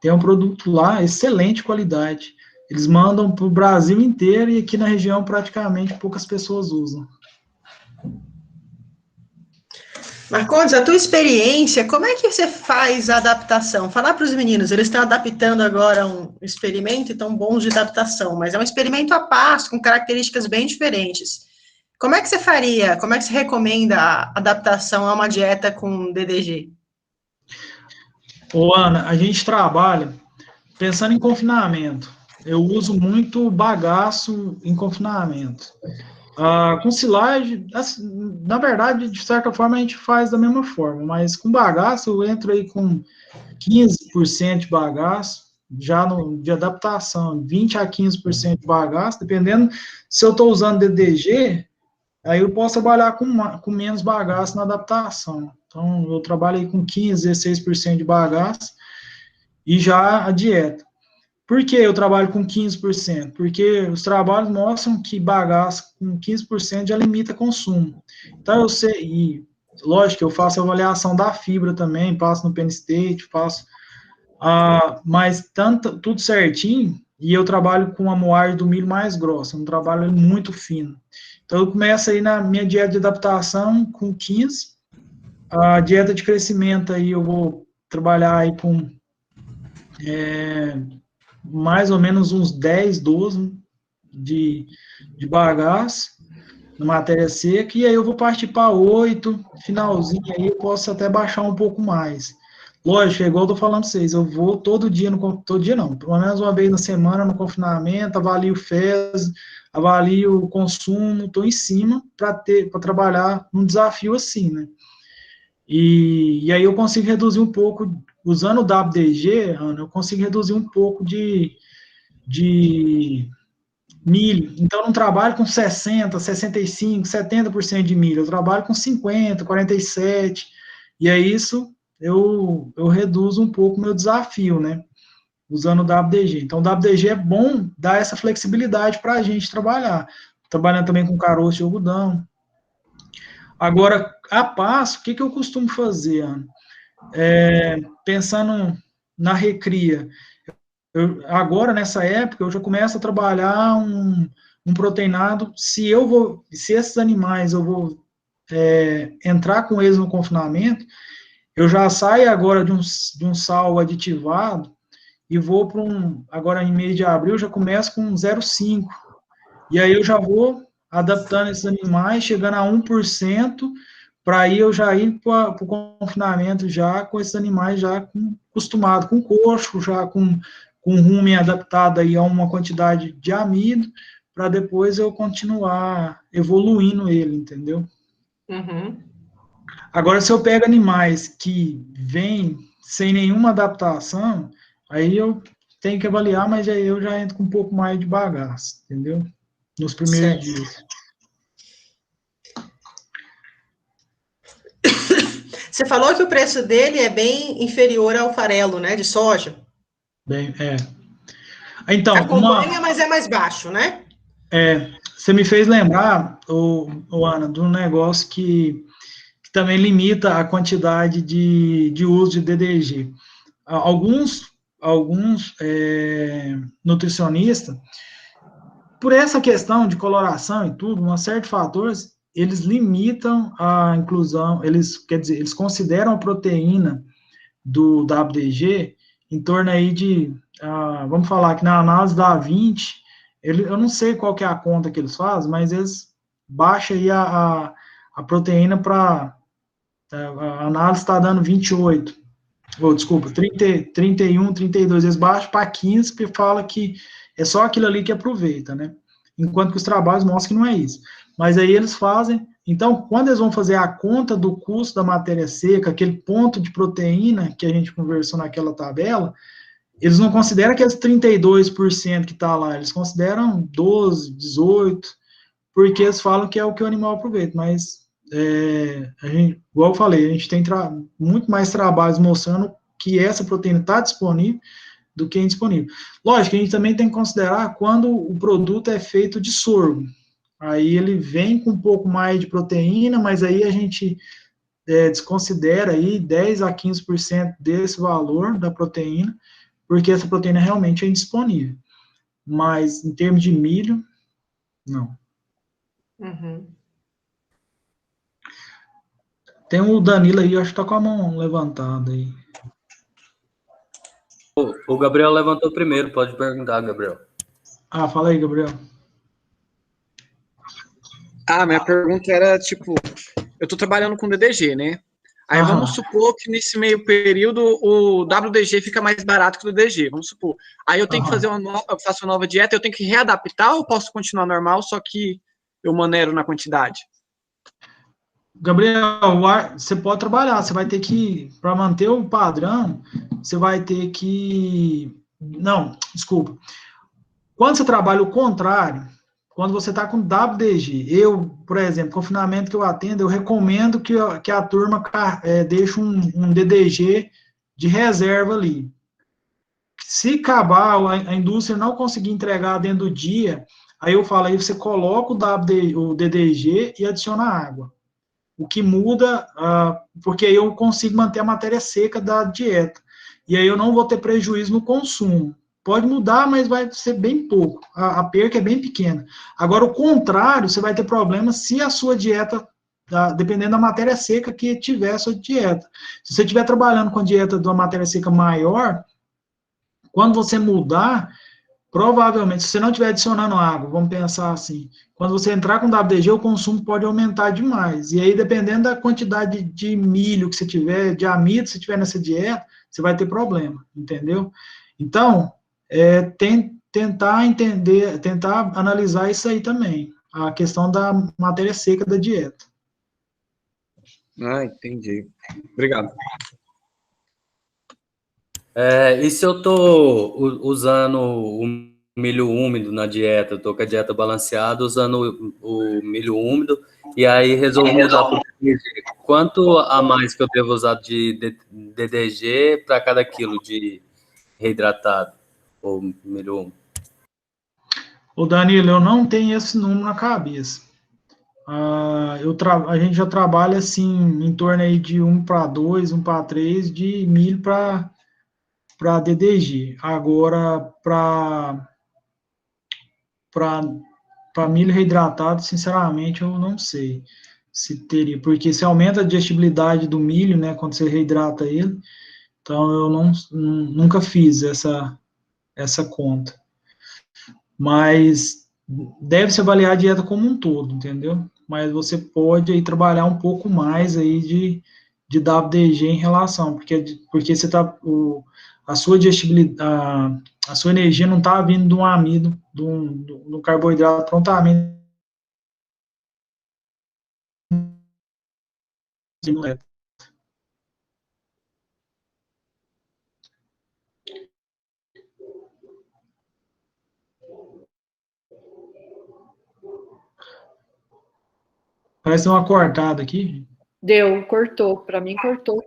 Tem um produto lá, excelente qualidade. Eles mandam para o Brasil inteiro e aqui na região praticamente poucas pessoas usam. Marcondes, a tua experiência, como é que você faz a adaptação? Falar para os meninos, eles estão adaptando agora um experimento e estão bons de adaptação, mas é um experimento à parte, com características bem diferentes. Como é que você faria, como é que você recomenda a adaptação a uma dieta com DDG? Ô, Ana, a gente trabalha pensando em confinamento. Eu uso muito bagaço em confinamento. Com silagem, na verdade, de certa forma, a gente faz da mesma forma, mas com bagaço eu entro aí com 15% de bagaço, já de adaptação, 20% a 15% de bagaço, dependendo se eu estou usando DDG, aí eu posso trabalhar com menos bagaço na adaptação. Então, eu trabalho aí com 15%, 16% de bagaço e já a dieta. Por que eu trabalho com 15%? Porque os trabalhos mostram que bagaço com 15% já limita consumo. Então, eu sei, e lógico que eu faço a avaliação da fibra também, passo no Penn State, mas tudo certinho, e eu trabalho com a moagem do milho mais grossa, um trabalho muito fino. Então, eu começo aí na minha dieta de adaptação com 15%, a dieta de crescimento aí eu vou trabalhar aí com mais ou menos uns 10, 12 de bagaço na matéria seca, e aí eu vou partir para 8, finalzinho aí eu posso até baixar um pouco mais. Lógico, é igual eu tô falando para vocês, eu vou todo dia não, pelo menos uma vez na semana no confinamento, avalio o fezes, avalio o consumo, estou em cima para trabalhar num desafio assim, né? E aí eu consigo reduzir um pouco, usando o WDG, Ana, eu consigo reduzir um pouco de milho. Então, eu não trabalho com 60%, 65%, 70% de milho, eu trabalho com 50%, 47%, e é isso, eu reduzo um pouco o meu desafio, né? Usando o WDG. Então, o WDG é bom dar essa flexibilidade para a gente trabalhar. Trabalhando também com caroço de algodão. Agora, a passo, o que eu costumo fazer, Ana? Pensando na recria, agora, nessa época, eu já começo a trabalhar um proteinado, se esses animais eu vou entrar com eles no confinamento, eu já saio agora de um sal aditivado e vou para agora em mês de abril, já começo com 0,5, e aí eu já vou adaptando esses animais, chegando a 1%, para aí eu já ir para o confinamento já com esses animais já acostumado com coxo, já com rumen adaptado aí a uma quantidade de amido, para depois eu continuar evoluindo ele, entendeu? Uhum. Agora, se eu pego animais que vêm sem nenhuma adaptação, aí eu tenho que avaliar, mas aí eu já entro com um pouco mais de bagaço, entendeu? nos primeiros Certo. dias. Você falou que o preço dele é bem inferior ao farelo, né, de soja. Bem, Então, Acompanha, mas é mais baixo, né? você me fez lembrar, Ana, de um negócio que também limita a quantidade de uso de DDG. Alguns nutricionistas, por essa questão de coloração e tudo, uma série de fatores, eles limitam a inclusão, quer dizer, eles consideram a proteína do WDG em torno aí de, vamos falar que na análise da 20, eu não sei qual que é a conta que eles fazem, mas eles baixam aí a proteína para, a análise está dando 28, ou desculpa, 30, 31, 32, eles baixam para 15, porque fala que é só aquilo ali que aproveita, né? Enquanto que os trabalhos mostram que não é isso. Mas aí eles fazem, então, quando eles vão fazer a conta do custo da matéria seca, aquele ponto de proteína que a gente conversou naquela tabela, eles não consideram aqueles 32% que está lá, eles consideram 12, 18, porque eles falam que é o que o animal aproveita, mas igual eu falei, a gente tem muito mais trabalhos mostrando que essa proteína está disponível do que indisponível. Lógico que a gente também tem que considerar quando o produto é feito de sorgo. Aí ele vem com um pouco mais de proteína, mas aí a gente desconsidera aí 10 a 15% desse valor da proteína, porque essa proteína realmente é indisponível. Mas em termos de milho, não. Uhum. Tem o Danilo aí, acho que tá com a mão levantada aí. O Gabriel levantou primeiro, pode perguntar, Gabriel. Fala aí, Gabriel. Minha pergunta era, tipo, eu tô trabalhando com DDG, né? Aí vamos supor que nesse meio período o WDG fica mais barato que o DDG, vamos supor. Aí eu tenho que fazer eu faço uma nova dieta, eu tenho que readaptar ou posso continuar normal, só que eu maneiro na quantidade? Gabriel, você pode trabalhar, você vai ter que, para manter o padrão, você vai ter que. Não, desculpa. Quando você trabalha o contrário, quando você está com WDG, por exemplo, confinamento que eu atendo, eu recomendo que a turma deixe um DDG de reserva ali. Se acabar, a indústria não conseguir entregar dentro do dia, aí eu falo, aí você coloca o DDG e adiciona água. O que muda, porque aí eu consigo manter a matéria seca da dieta. E aí eu não vou ter prejuízo no consumo. Pode mudar, mas vai ser bem pouco. A perca é bem pequena. Agora, o contrário, você vai ter problema se a sua dieta, dependendo da matéria seca que tiver a sua dieta. Se você estiver trabalhando com a dieta de uma matéria seca maior, quando você mudar, provavelmente, se você não estiver adicionando água, vamos pensar assim, quando você entrar com WDG, o consumo pode aumentar demais. E aí, dependendo da quantidade de milho que você tiver, de amido que você tiver nessa dieta, você vai ter problema, entendeu? Então, tentar entender, tentar analisar isso aí também, a questão da matéria seca da dieta. Entendi. Obrigado. E se eu tô usando o milho úmido na dieta, eu tô com a dieta balanceada, usando o milho úmido, e aí resolvo mudar para o DDG. Quanto a mais que eu devo usar de DDG para cada quilo de reidratado ou milho úmido? Ô Danilo, eu não tenho esse número na cabeça. A gente já trabalha assim, em torno aí de 1 para 2, 1 para 3 de milho para DDG. Agora, para milho reidratado, sinceramente, eu não sei se teria, porque se aumenta a digestibilidade do milho, né, quando você reidrata ele, então eu nunca fiz essa conta. Mas deve-se avaliar a dieta como um todo, entendeu? Mas você pode aí trabalhar um pouco mais aí de WDG em relação, porque você tá, a sua digestibilidade, a sua energia não está vindo de um amido, de um carboidrato prontamente. Parece uma cortada aqui. Deu, cortou. Para mim, cortou.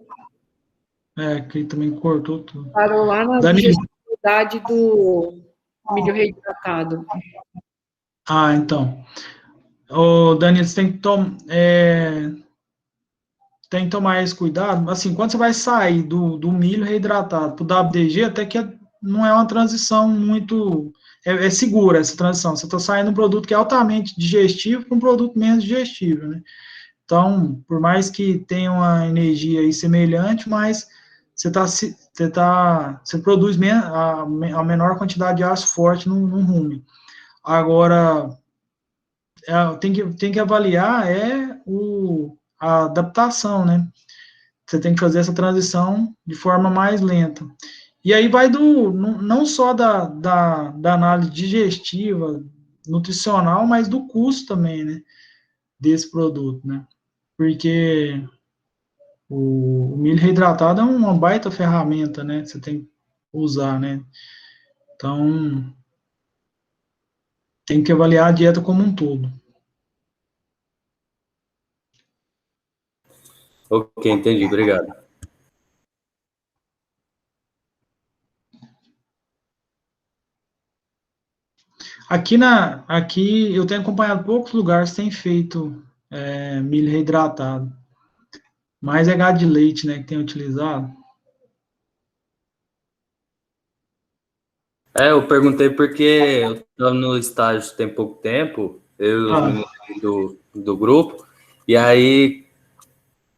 Aqui também cortou tudo. Parou lá na Danilo. digestibilidade do milho reidratado. Então. Ô, Danilo, você tem que tomar esse cuidado. Assim, quando você vai sair do milho reidratado para o WDG, até que não é uma transição muito... É segura essa transição. Você está saindo de um produto que é altamente digestivo para um produto menos digestivo, né? Então, por mais que tenha uma energia aí semelhante, mas você produz a menor quantidade de ácido forte no rumen. Agora, tem que avaliar a adaptação, né? Você tem que fazer essa transição de forma mais lenta. E aí vai não só da análise digestiva, nutricional, mas do custo também, né? Desse produto, né? Porque o milho reidratado é uma baita ferramenta, né? Você tem que usar, né? Então, tem que avaliar a dieta como um todo. Ok, entendi, obrigado. Aqui eu tenho acompanhado poucos lugares que têm feito milho reidratado. Mais é gado de leite, né, que tem utilizado. Eu perguntei porque eu estava no estágio tem pouco tempo, eu e os meninos do grupo, e aí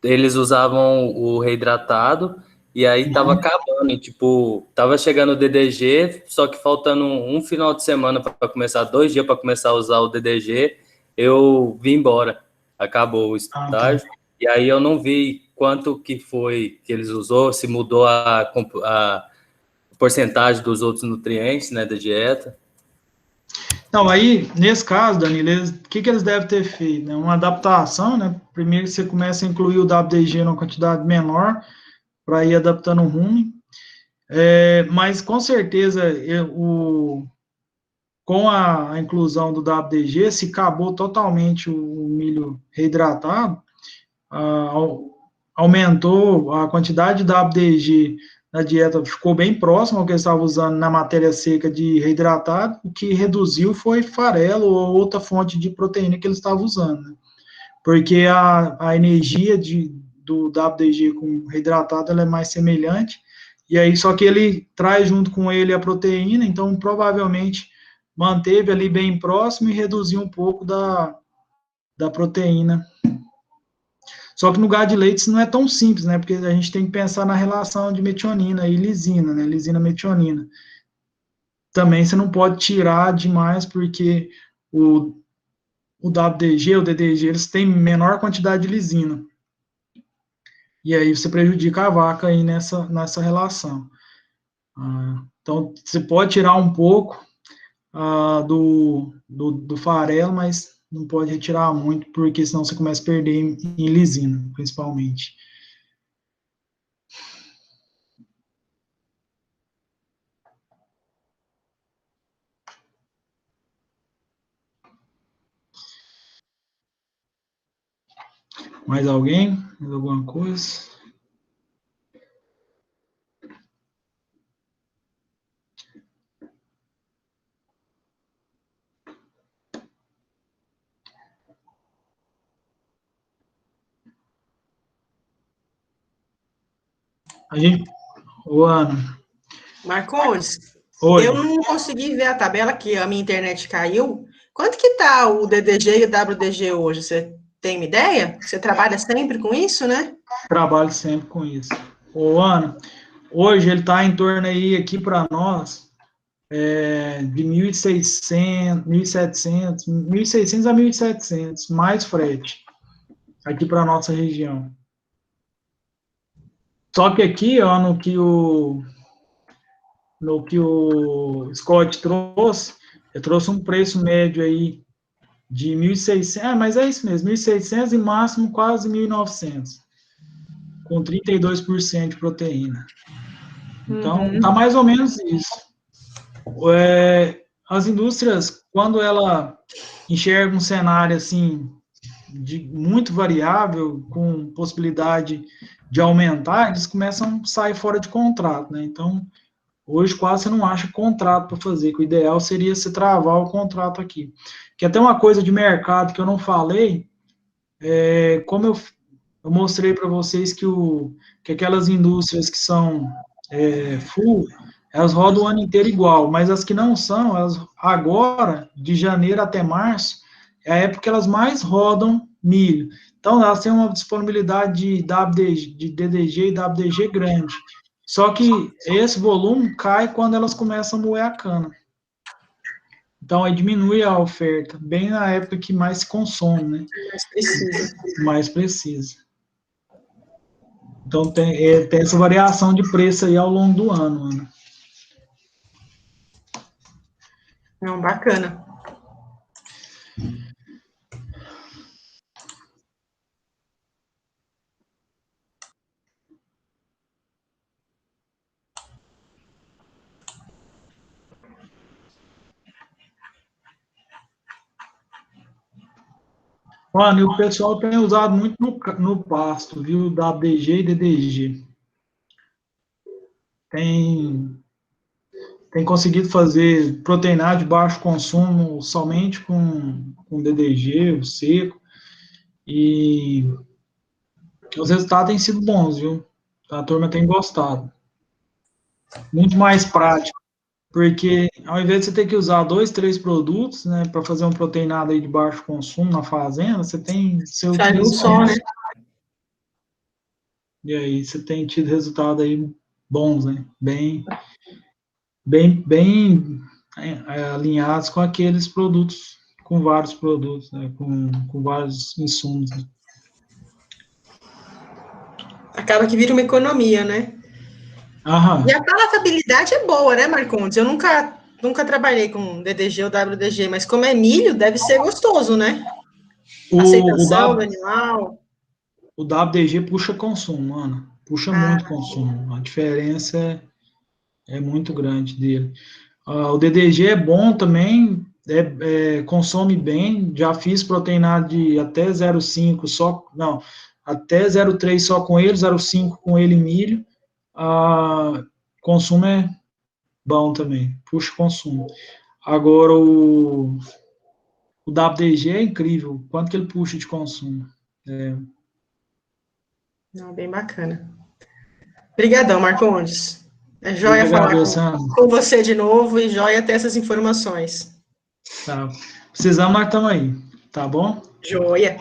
eles usavam o reidratado, e aí tava acabando, tipo, tava chegando o DDG, só que faltando um final de semana para começar, 2 dias para começar a usar o DDG, eu vim embora, acabou o estágio, e aí eu não vi quanto que foi que eles usou, se mudou a porcentagem dos outros nutrientes, né, da dieta. Não, aí, nesse caso, Danilo, o que eles devem ter feito? Né? Uma adaptação, né? Primeiro você começa a incluir o WDG numa quantidade menor, para ir adaptando o rumen. Mas, com certeza, com a inclusão do WDG, se acabou totalmente o milho reidratado, aumentou a quantidade de WDG na dieta, ficou bem próximo ao que eles estavam usando na matéria seca de reidratado, o que reduziu foi farelo ou outra fonte de proteína que eles estavam usando, né? Porque a energia do WDG com reidratado ela é mais semelhante, e aí só que ele traz junto com ele a proteína, então provavelmente manteve ali bem próximo e reduziu um pouco da proteína. Só que no gado de leite isso não é tão simples, né? Porque a gente tem que pensar na relação de metionina e lisina, né? Lisina-metionina. Também você não pode tirar demais, porque o WDG, o DDG, eles têm menor quantidade de lisina. E aí você prejudica a vaca aí nessa relação. Então, você pode tirar um pouco do farelo, mas não pode retirar muito, porque senão você começa a perder em lisina, principalmente. Mais alguém? Mais alguma coisa? O Ana. Marcondes, Oi. eu não consegui ver a tabela aqui, a minha internet caiu. Quanto que tá o DDG e o WDG hoje? Você tem uma ideia? Você trabalha sempre com isso, né? Trabalho sempre com isso. Ô, Ana, hoje ele está em torno aí, aqui para nós, de 1.600, 1.700, 1.600 a 1.700, mais frete, aqui para nossa região. Só que aqui, ó, no que o Scott trouxe, ele trouxe um preço médio aí de 1.600, mas é isso mesmo, 1.600 e máximo quase 1.900, com 32% de proteína. Então, tá mais ou menos isso. As indústrias, quando ela enxerga um cenário assim muito variável, com possibilidade de aumentar, eles começam a sair fora de contrato, né? Então, hoje quase você não acha contrato para fazer, que o ideal seria você travar o contrato aqui. Que até uma coisa de mercado que eu não falei, como eu mostrei para vocês que aquelas indústrias que são full, elas rodam o ano inteiro igual, mas as que não são, elas agora, de janeiro até março, é a época que elas mais rodam milho. Então, elas têm uma disponibilidade de DDG e WDG grande. Só que esse volume cai quando elas começam a moer a cana. Então, aí diminui a oferta, bem na época que mais se consome, né? Mais precisa. Mais precisa. Então, tem essa variação de preço aí ao longo do ano, Ana. Não, bacana. Mano, e o pessoal tem usado muito no pasto, viu? WDG e DDG. Tem conseguido fazer proteinado de baixo consumo somente com DDG, o seco, e os resultados têm sido bons, viu? A turma tem gostado. Muito mais prático, porque ao invés de você ter que usar 2, 3 produtos, né, para fazer um proteinado aí de baixo consumo na fazenda, você tem seu Sai um só, né? E aí você tem tido resultados aí bons, né? Bem alinhados com aqueles produtos, com vários produtos, né? Com vários insumos. Né? Acaba que vira uma economia, né? Aham. E a palatabilidade é boa, né, Marcondes? Eu nunca trabalhei com DDG ou WDG, mas como é milho, deve ser gostoso, né? Aceitação do animal. O WDG puxa consumo, Ana. Puxa muito consumo. A diferença é muito grande dele. O DDG é bom também, consome bem. Já fiz proteinado de até 0,5 só, não, até 0,3 só com ele, 0,5 com ele milho. Consumo é bom também, puxa consumo. Agora, o WDG é incrível, quanto que ele puxa de consumo. Não, bem bacana. Obrigadão, Marcondes. É joia falar com você de novo e joia ter essas informações. Tá. Precisamos, nós estamos aí, tá bom? Joia.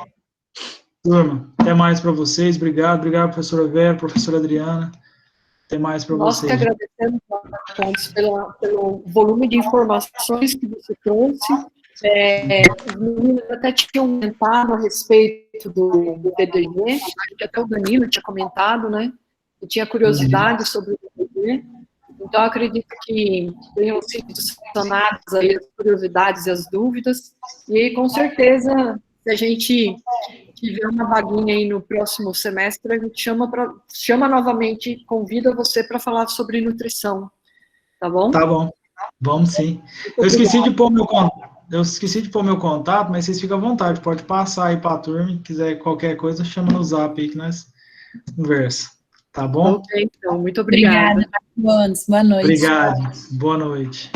Turma, até mais para vocês. Obrigado, professora Vera, professora Adriana. Até mais para vocês. Nós que agradecemos, Marcondes, pelo volume de informações que você trouxe. Os meninos até tinham comentado a respeito do DDG, acho que até o Danilo tinha comentado, né? Eu tinha curiosidade sobre o DDG, então acredito que tenham sido sanadas aí as curiosidades e as dúvidas, e com certeza, se a gente tiver uma vaguinha aí no próximo semestre, a gente chama novamente, convida você para falar sobre nutrição, tá bom? Tá bom, vamos sim. Eu esqueci de pôr meu contato, mas vocês ficam à vontade, pode passar aí para a turma, se quiser qualquer coisa, chama no zap aí que nós conversa. Tá bom? Ok, então, muito obrigada. Obrigada, Marcondes. Boa noite. Obrigado. Boa noite.